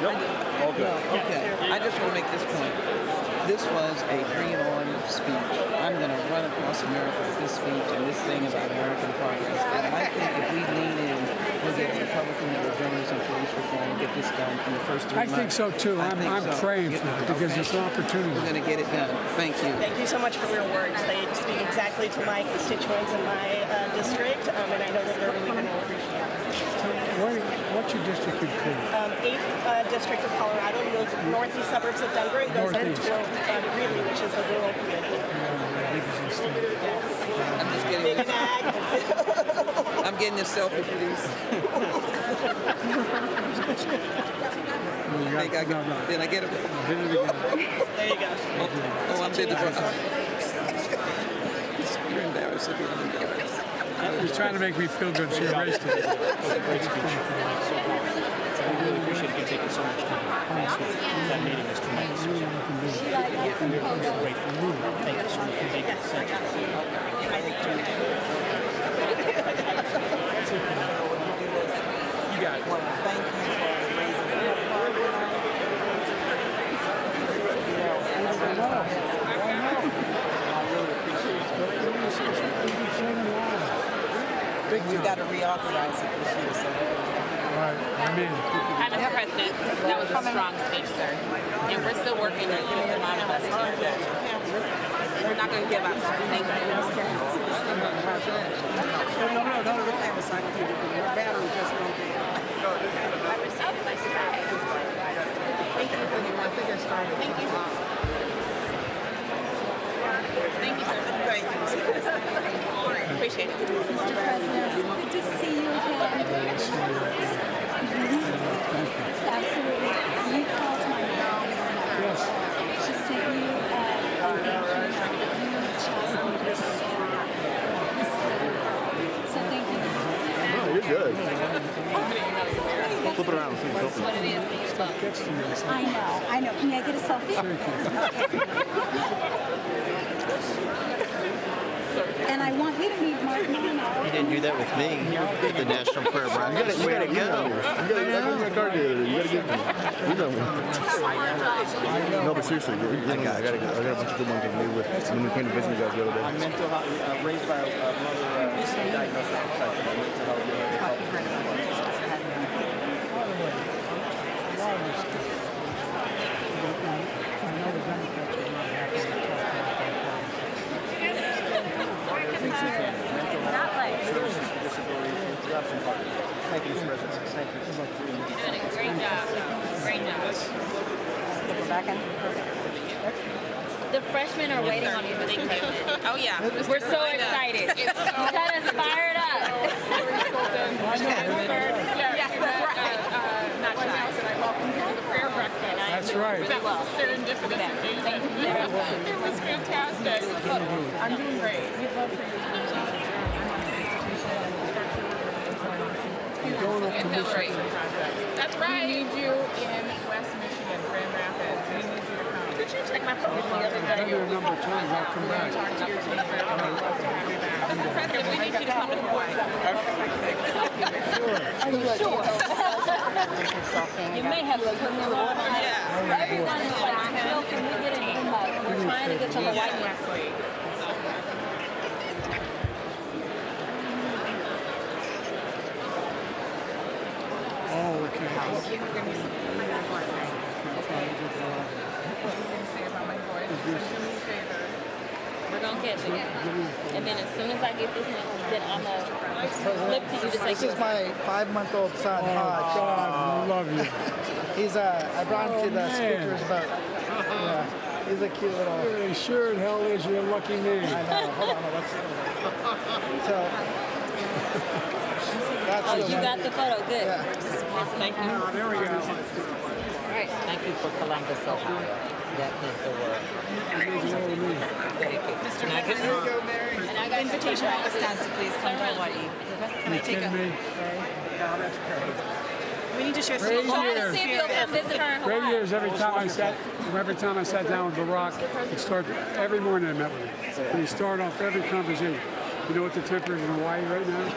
Nope. All good. Okay. I just want to make this point. This was a dream-on speech. I'm going to run across America with this speech and this thing about American progress. And I think if we lean in, we'll get Republican journalism and police reform and get this done in the first 3 months. I think so, too. I'm praying for that because it's an opportunity. We're going to get it done. Thank you. Thank you so much for your words. They speak exactly to my constituents in my district, and I know that they're really going to appreciate it. What's your district include? 8th District of Colorado, the northeast suburbs of Denver, and goes into Greeley, which is a rural community. I'm just kidding. Big ag. I'm getting this selfie, please. Did I get it? There you go. Oh, I'm did the You're embarrassed. He's trying to make me feel good. She erased it. I really appreciate you taking so much time. That meeting was tremendous. Thank you so much. Thank you. You got it. Thank you for raising We've got to reauthorize it this year, so. Right. Hi, Mr. President. That was a strong speech, sir. And we're still working to get them out of us here. We're not going to give up, sir. Thank you. No. Your battery just don't be. Thank you. I think I started. Thank you. Thank you, sir. Thank you. Appreciate it. Mr. President, good to see you again. Absolutely. You called my mom. Yes. She sent you so thank you. No, you're good. Flip it around. That's what it is. I know. Can I get a selfie? And I want you to meet Mark Mono. You didn't do that with me at the National Prayer Breakfast. You Way to gotta go. get my car dealer. You gotta get me. You know me. No, but seriously, I got a bunch of good ones with me when we came to visit you guys the other day. I'm mental health, raised by a mother diagnosed with mental health. Thank you, Mr. President. Thank you. You're doing a great job. Great job. The freshmen are waiting on you, Mr. President. Oh, yeah. We're so excited. You got us fired up. That's right. That was serendipitous. It was fantastic. I'm doing great. We'd love for you. That's right. We need you in West Michigan, Grand Rapids. We need you to come. Did you check my phone the other day? I've been a number of times. I'll come back. Mr. President, we need you to come to Hawaii. Are you sure? You may have to come in. Yeah. Everyone is like, Jill, can we get an invite? We're trying to get to Hawaii next week. Oh, okay. We're going to catch it. And then as soon as I get this one, then I'm going to flip to you to say This is my 5-month-old son, Hodge. God, I love you. He's I brought him to the man. speaker's vote. Yeah. He's a cute little. Yeah, sure, the hell is. You're a lucky man. I know. Hold on, let's see. So. That's Oh, you got the photo. Good. Yeah. Thank you. Oh, there we go. All right. Thank you for Columbus, Ohio. That meant the world. Thank you. Mr. Can I get President, and I got invitation to Wisconsin, please come to Hawaii. Can I take a? me? No, that's great. We need to share some. Great Try year. to see if you'll come visit her in Great Hawaii. years. Every time I sat down with Barack, every morning I met with him. And he started off every conversation. You know what the temperature is in Hawaii right now?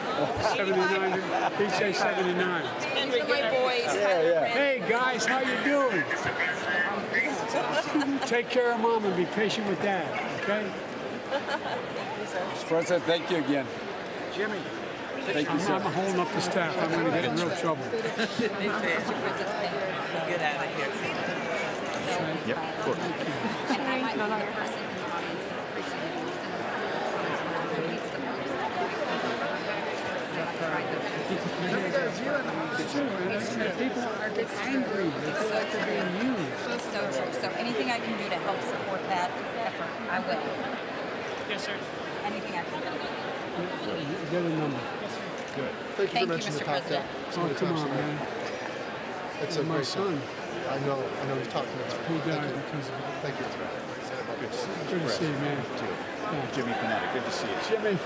79. He'd say 79. And the way boys. Hey guys, how you doing? Take care of mom and be patient with dad, okay? Mr. President, thank you again. Jimmy. Thank you, sir. I'm holding up the staff. I'm going to get in real trouble. Get out of here. Yep, of course. And I might be the person in the audience that appreciated it. People get angry. They feel like they're being used. So true. So anything I can do to help support that effort, I will. Yes, sir. Anything I can do. Get a number. Good. Thank for you, mentioning Mr. the top President. down. Oh, come on, man. It's My great son. I know we've talked about it. He died because of it. Thank you. Good to see you, man. Jimmy Panetta, good to see you. Jimmy.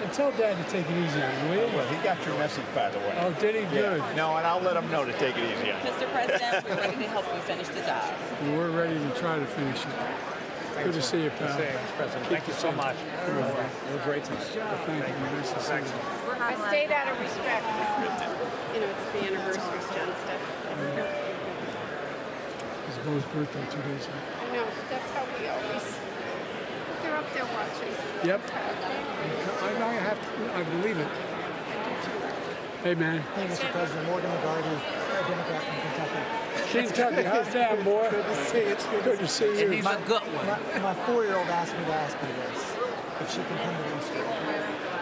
And tell Dad to take it easy on you, will you? Well, he got your message, by the way. Oh, did he? Good. No, and I'll let him know to take it easy on you. Mr. President, we're ready to help you finish the job. We're ready to try to finish it. Good to see you, pal. Mr. President, thank you so much. You're great tonight. Thank you. Nice to see you. I stayed out of respect. You know, it's the anniversary of John's death. It's Bo's birthday 2 days ago. I know, that's how we always, they're up there watching. Yep. I believe it. Hey, man. Hey, Mr. President, Morgan McGarty, a Democrat from Kentucky. Kentucky, how's that, boy? Good to see you. Good to see you. He's a good one. My 4-year-old asked me to ask you this, if she can come to Easter.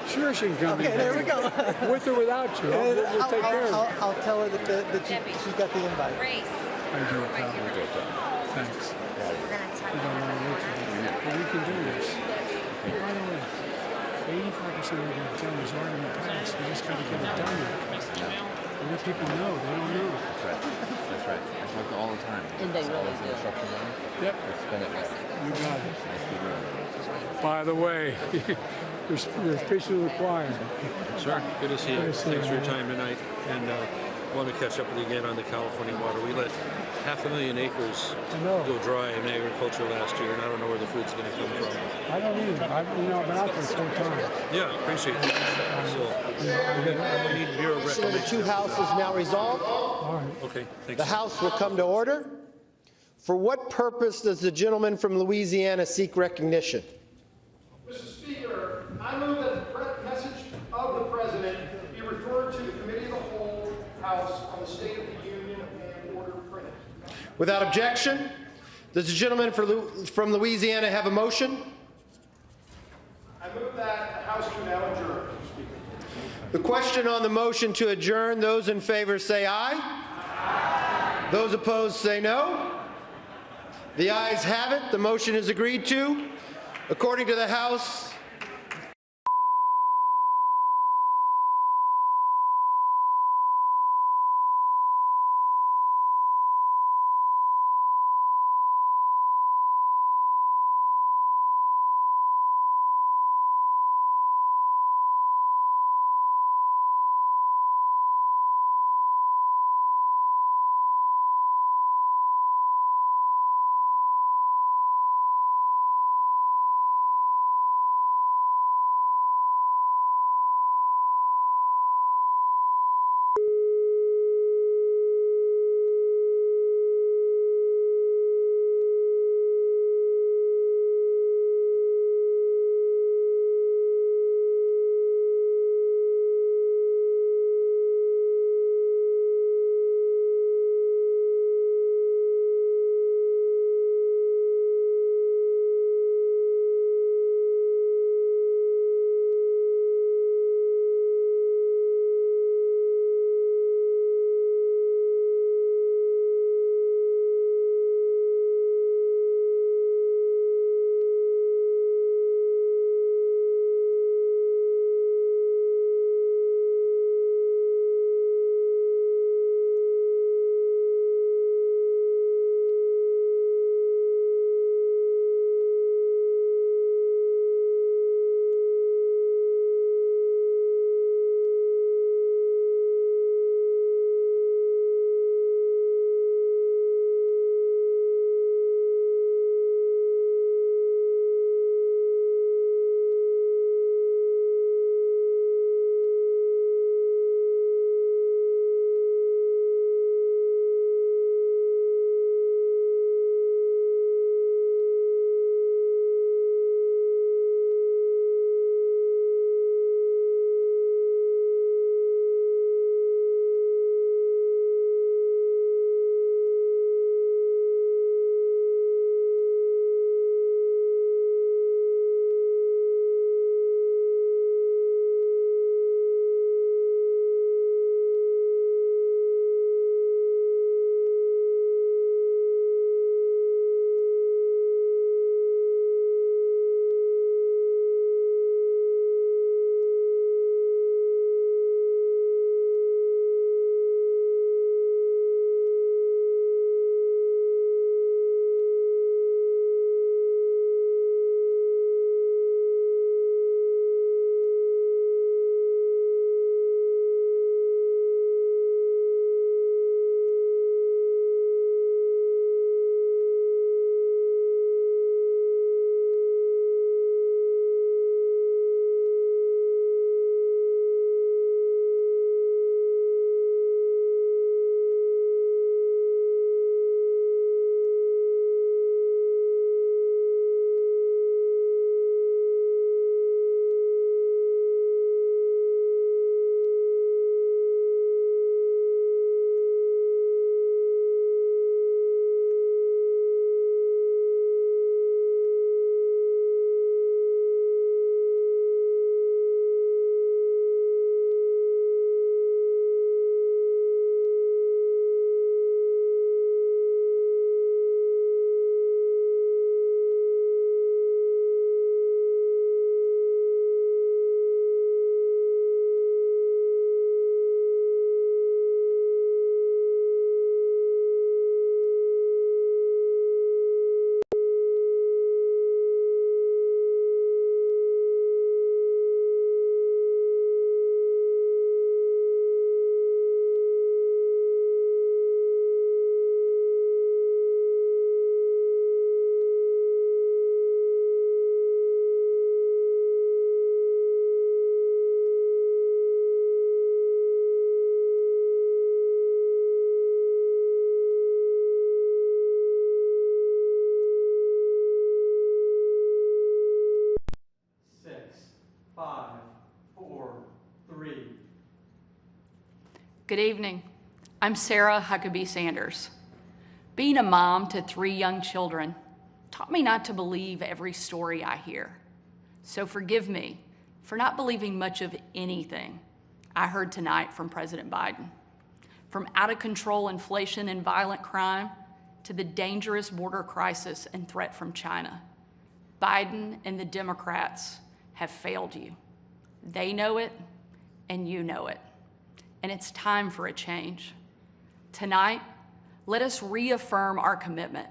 Sure she can come. Okay, there we go. With or without you. We'll take care of it. I'll tell her that she's got the invite. Grace. I do, pal. Thanks. We're going to talk We don't about want to wait for that. But we can do this. By the way, 85% of the time is already been passed. We just got to get it done now. And let people know. They don't know. That's right. That's right. I talk to all the time. And they really do. Yep. Spend it right. You got it. Nice people. By the way, you're speech to the choir. Sir, good to see you. Good to see you, Thanks for your man. time tonight. And want to catch up with you again on the California water. We let 500,000 acres go dry in agriculture last year, and I don't know where the food's going to come from. I don't either. I've been out there this whole time. Yeah, appreciate that. So, we need Bureau of So the Reclamation. two houses now resolved. All right. Okay, thanks. The House will come to order. For what purpose does the gentleman from Louisiana seek recognition? Mr. Speaker, I move that the message of the President be referred to the Committee of the Whole House on the State of the Union and order printed. Without objection, does the gentleman from Louisiana have a motion? I move that the House do now adjourn, Mr. Speaker. The question on the motion to adjourn, those in favor say aye. Aye. Those opposed say no. The ayes have it. The motion is agreed to. According to the House, Good evening. I'm Sarah Huckabee Sanders. Being a mom to 3 young children taught me not to believe every story I hear. So forgive me for not believing much of anything I heard tonight from President Biden. From out-of-control inflation and violent crime to the dangerous border crisis and threat from China, Biden and the Democrats have failed you. They know it, and you know it. And it's time for a change. Tonight, let us reaffirm our commitment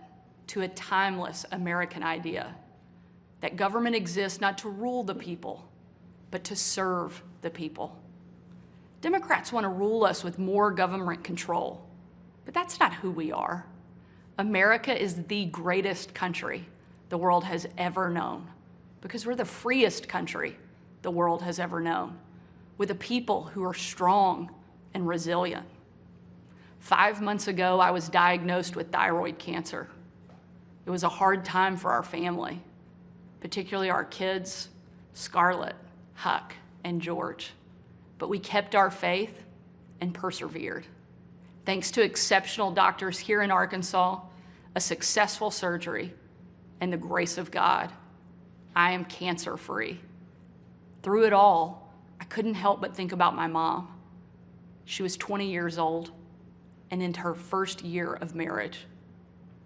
to a timeless American idea that government exists not to rule the people, but to serve the people. Democrats want to rule us with more government control, but that's not who we are. America is the greatest country the world has ever known because we're the freest country the world has ever known, with a people who are strong and resilient. 5 months ago, I was diagnosed with thyroid cancer. It was a hard time for our family, particularly our kids, Scarlett, Huck, and George. But we kept our faith and persevered. Thanks to exceptional doctors here in Arkansas, a successful surgery, and the grace of God, I am cancer-free. Through it all, I couldn't help but think about my mom. She was 20 years old and in her first year of marriage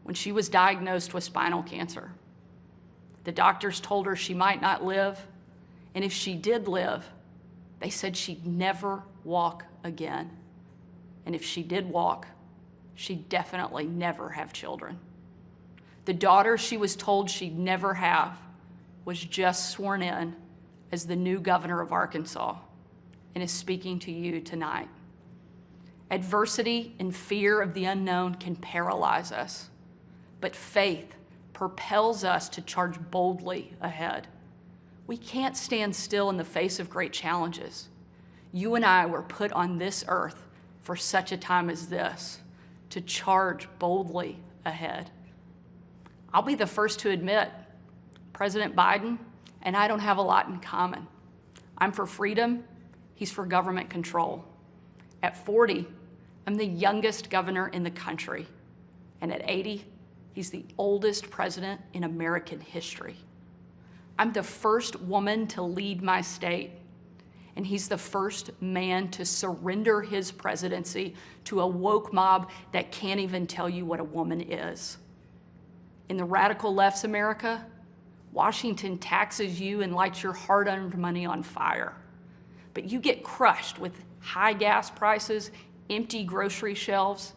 when she was diagnosed with spinal cancer. The doctors told her she might not live, and if she did live, they said she'd never walk again. And if she did walk, she'd definitely never have children. The daughter she was told she'd never have was just sworn in as the new governor of Arkansas and is speaking to you tonight. Adversity and fear of the unknown can paralyze us, but faith propels us to charge boldly ahead. We can't stand still in the face of great challenges. You and I were put on this earth for such a time as this, to charge boldly ahead. I'll be the first to admit, President Biden and I don't have a lot in common. I'm for freedom, he's for government control. At 40, I'm the youngest governor in the country. And at 80, he's the oldest president in American history. I'm the first woman to lead my state, and he's the first man to surrender his presidency to a woke mob that can't even tell you what a woman is. In the radical left's America, Washington taxes you and lights your hard-earned money on fire. But you get crushed with high gas prices, empty grocery shelves,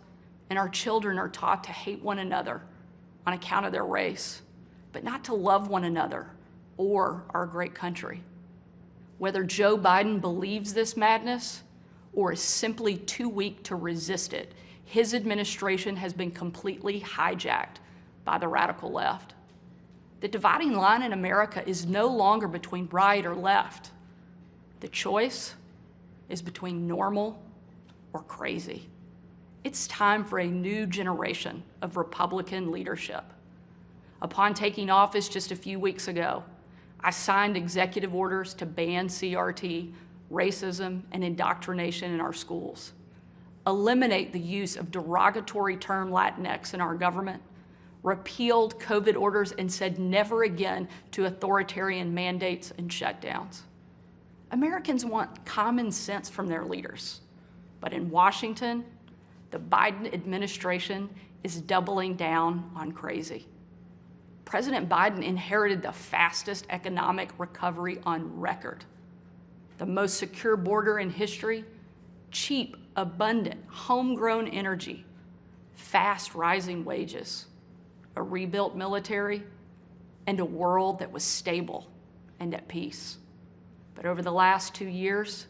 and our children are taught to hate one another on account of their race, but not to love one another or our great country. Whether Joe Biden believes this madness or is simply too weak to resist it, his administration has been completely hijacked by the radical left. The dividing line in America is no longer between right or left. The choice is between normal or crazy. It's time for a new generation of Republican leadership. Upon taking office just a few weeks ago, I signed executive orders to ban CRT, racism, and indoctrination in our schools, eliminate the use of derogatory term Latinx in our government, repealed COVID orders, and said never again to authoritarian mandates and shutdowns. Americans want common sense from their leaders, but in Washington, the Biden administration is doubling down on crazy. President Biden inherited the fastest economic recovery on record, the most secure border in history, cheap, abundant, homegrown energy, fast rising wages, a rebuilt military, and a world that was stable and at peace. But over the last 2 years,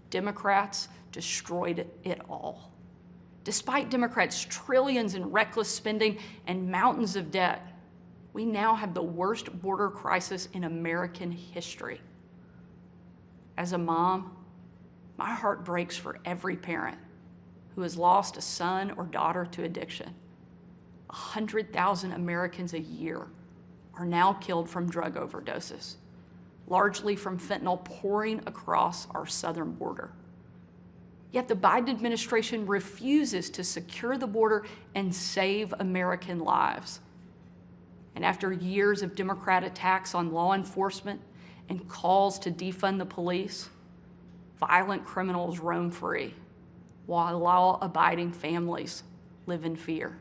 Democrats destroyed it all. Despite Democrats' trillions in reckless spending and mountains of debt, we now have the worst border crisis in American history. As a mom, my heart breaks for every parent who has lost a son or daughter to addiction. 100,000 Americans a year are now killed from drug overdoses, largely from fentanyl pouring across our southern border. Yet the Biden administration refuses to secure the border and save American lives. And after years of Democrat attacks on law enforcement and calls to defund the police, violent criminals roam free, while law-abiding families live in fear.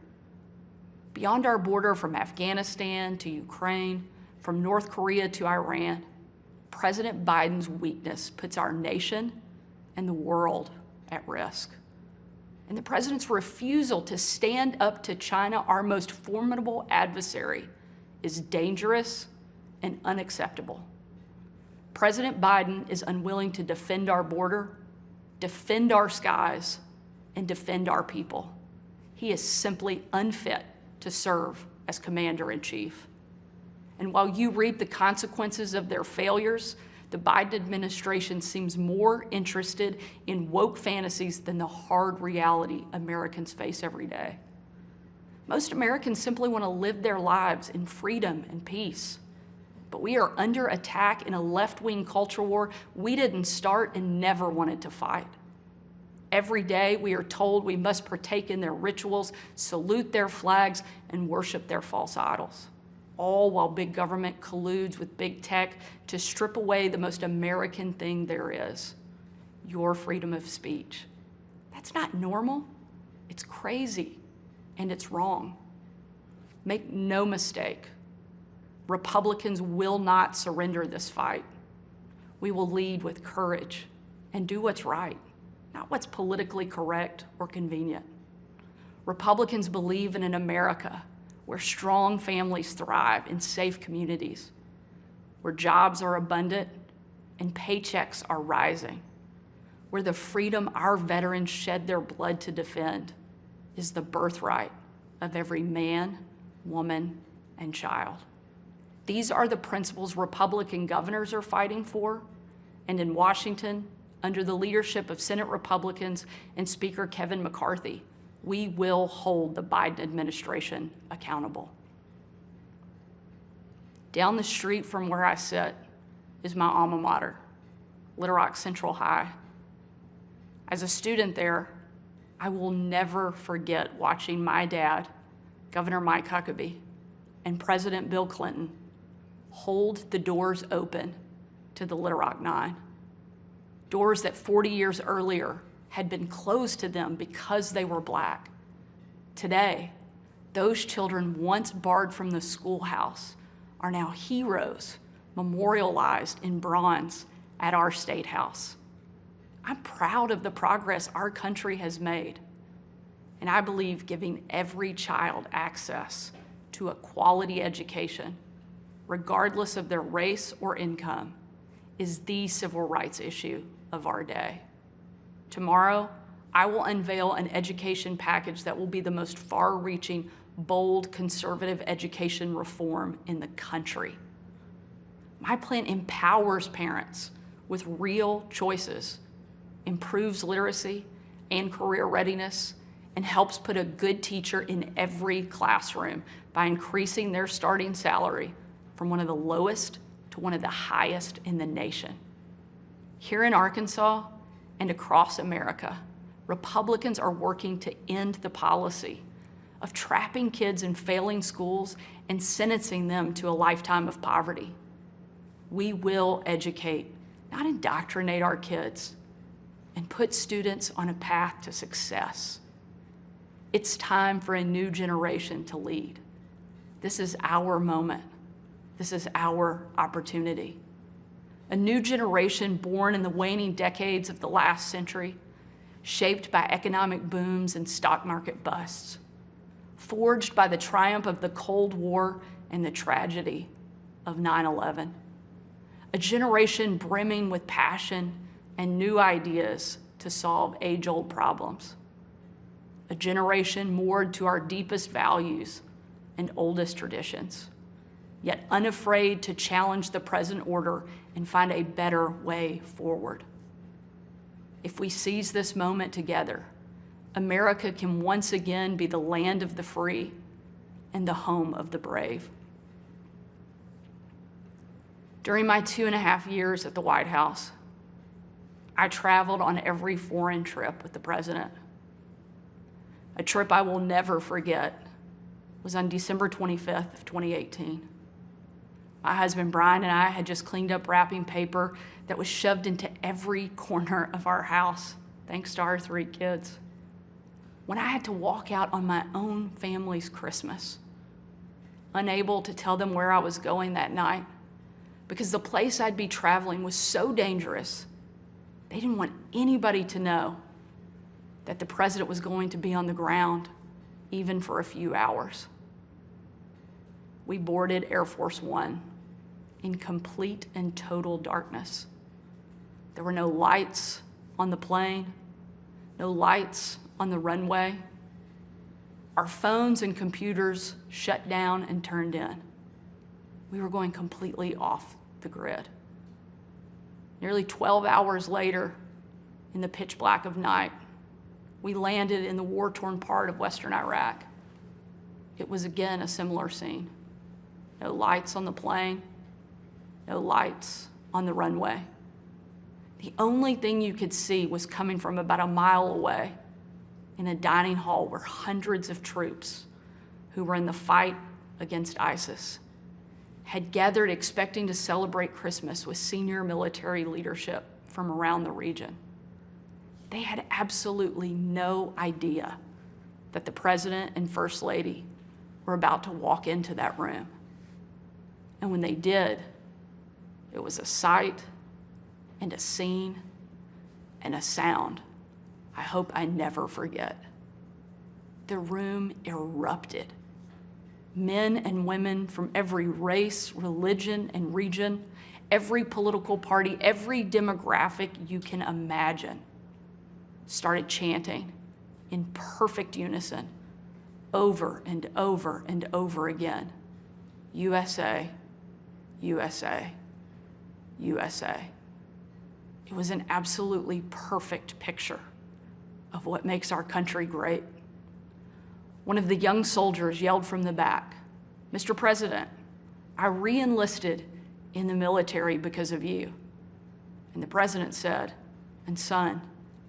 Beyond our border, from Afghanistan to Ukraine, from North Korea to Iran, President Biden's weakness puts our nation and the world at risk. And the president's refusal to stand up to China, our most formidable adversary, is dangerous and unacceptable. President Biden is unwilling to defend our border, defend our skies, and defend our people. He is simply unfit to serve as commander-in-chief. And while you reap the consequences of their failures, the Biden administration seems more interested in woke fantasies than the hard reality Americans face every day. Most Americans simply want to live their lives in freedom and peace. But we are under attack in a left-wing culture war we didn't start and never wanted to fight. Every day we are told we must partake in their rituals, salute their flags, and worship their false idols, all while big government colludes with big tech to strip away the most American thing there is, your freedom of speech. That's not normal. It's crazy, and it's wrong. Make no mistake, Republicans will not surrender this fight. We will lead with courage and do what's right, not what's politically correct or convenient. Republicans believe in an America where strong families thrive in safe communities, where jobs are abundant and paychecks are rising, where the freedom our veterans shed their blood to defend is the birthright of every man, woman, and child. These are the principles Republican governors are fighting for, and in Washington, under the leadership of Senate Republicans and Speaker Kevin McCarthy, we will hold the Biden administration accountable. Down the street from where I sit is my alma mater, Little Rock Central High. As a student there, I will never forget watching my dad, Governor Mike Huckabee, and President Bill Clinton hold the doors open to the Little Rock Nine. Doors that 40 years earlier had been closed to them because they were Black. Today, those children once barred from the schoolhouse are now heroes memorialized in bronze at our State House. I'm proud of the progress our country has made, and I believe giving every child access to a quality education, regardless of their race or income, is the civil rights issue of our day. Tomorrow, I will unveil an education package that will be the most far-reaching, bold, conservative education reform in the country. My plan empowers parents with real choices, improves literacy and career readiness, and helps put a good teacher in every classroom by increasing their starting salary from one of the lowest to one of the highest in the nation. Here in Arkansas and across America, Republicans are working to end the policy of trapping kids in failing schools and sentencing them to a lifetime of poverty. We will educate, not indoctrinate our kids, and put students on a path to success. It's time for a new generation to lead. This is our moment. This is our opportunity. A new generation born in the waning decades of the last century, shaped by economic booms and stock market busts, forged by the triumph of the Cold War and the tragedy of 9/11. A generation brimming with passion and new ideas to solve age-old problems. A generation moored to our deepest values and oldest traditions, yet unafraid to challenge the present order and find a better way forward. If we seize this moment together, America can once again be the land of the free and the home of the brave. During my 2.5 years at the White House, I traveled on every foreign trip with the president. A trip I will never forget was on December 25th of 2018. My husband Brian and I had just cleaned up wrapping paper that was shoved into every corner of our house, thanks to our 3 kids. When I had to walk out on my own family's Christmas, unable to tell them where I was going that night, because the place I'd be traveling was so dangerous, they didn't want anybody to know that the president was going to be on the ground, even for a few hours. We boarded Air Force One in complete and total darkness. There were no lights on the plane, no lights on the runway. Our phones and computers shut down and turned in. We were going completely off the grid. Nearly 12 hours later, in the pitch black of night, we landed in the war-torn part of Western Iraq. It was again a similar scene. No lights on the plane, no lights on the runway. The only thing you could see was coming from about a mile away in a dining hall where hundreds of troops who were in the fight against ISIS had gathered expecting to celebrate Christmas with senior military leadership from around the region. They had absolutely no idea that the president and first lady were about to walk into that room. And when they did, it was a sight and a scene and a sound I hope I never forget. The room erupted. Men and women from every race, religion, and region, every political party, every demographic you can imagine, started chanting in perfect unison over and over and over again, USA, USA, USA. It was an absolutely perfect picture of what makes our country great. One of the young soldiers yelled from the back, "Mr. President, I re-enlisted in the military because of you." And the president said, "And son,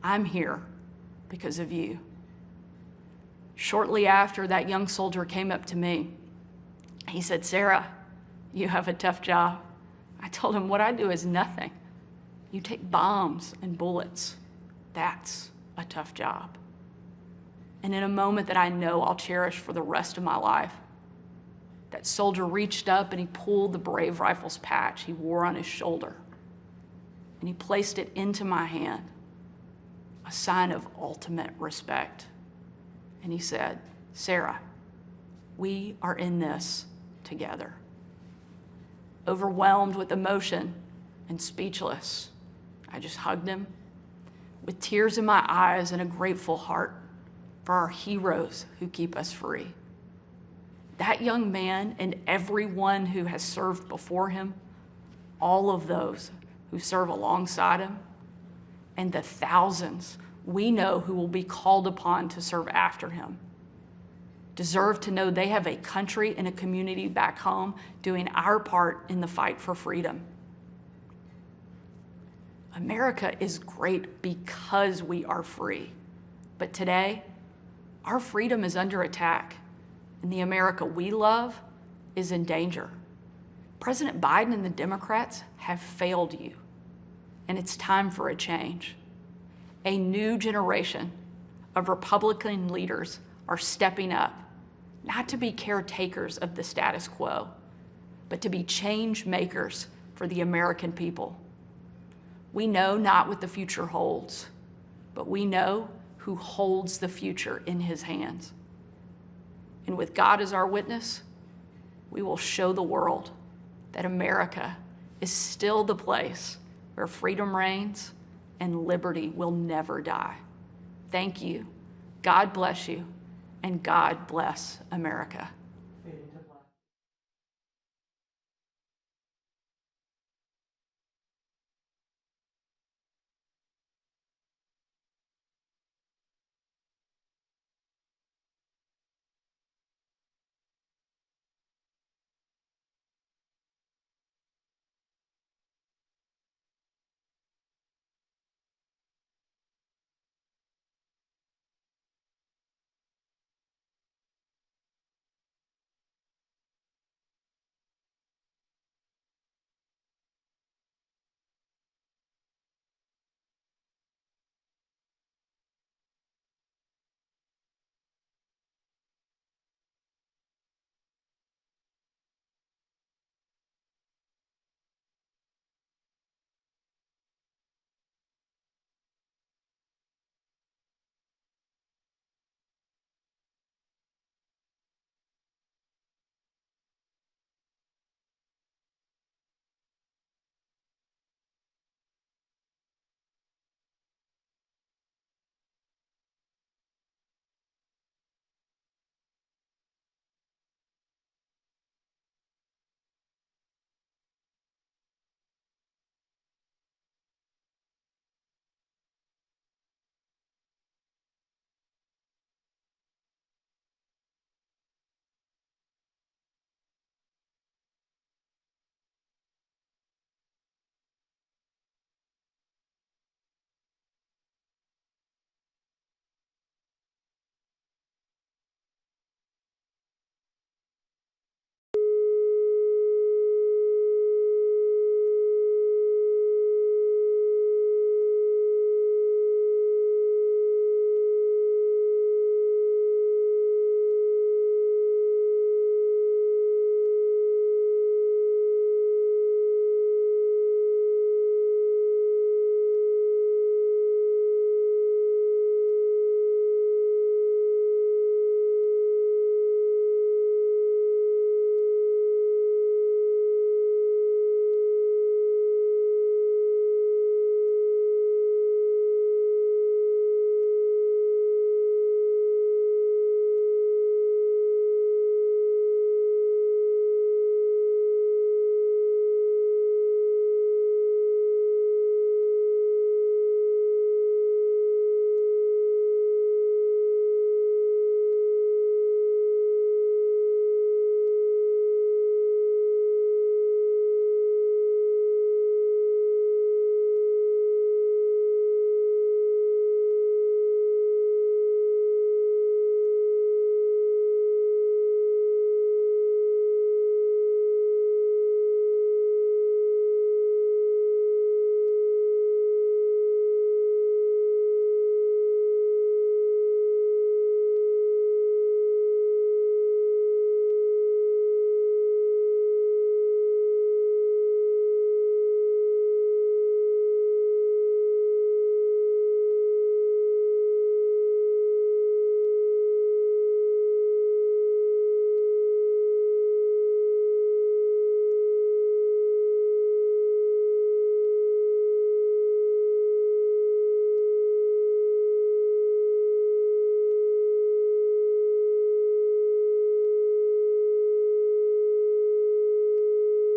I'm here because of you." Shortly after, that young soldier came up to me. He said, "Sarah, you have a tough job." I told him, "What I do is nothing. You take bombs and bullets. That's a tough job." And in a moment that I know I'll cherish for the rest of my life, that soldier reached up and he pulled the Brave Rifles patch he wore on his shoulder, and he placed it into my hand, a sign of ultimate respect. And he said, "Sarah, we are in this together." Overwhelmed with emotion and speechless, I just hugged him with tears in my eyes and a grateful heart for our heroes who keep us free. That young man and everyone who has served before him, all of those who serve alongside him, and the thousands we know who will be called upon to serve after him, deserve to know they have a country and a community back home doing our part in the fight for freedom. America is great because we are free. But today, our freedom is under attack, and the America we love is in danger. President Biden and the Democrats have failed you, and it's time for a change. A new generation of Republican leaders are stepping up, not to be caretakers of the status quo, but to be change makers for the American people. We know not what the future holds, but we know who holds the future in his hands. And with God as our witness, we will show the world that America is still the place where freedom reigns and liberty will never die. Thank you. God bless you, and God bless America.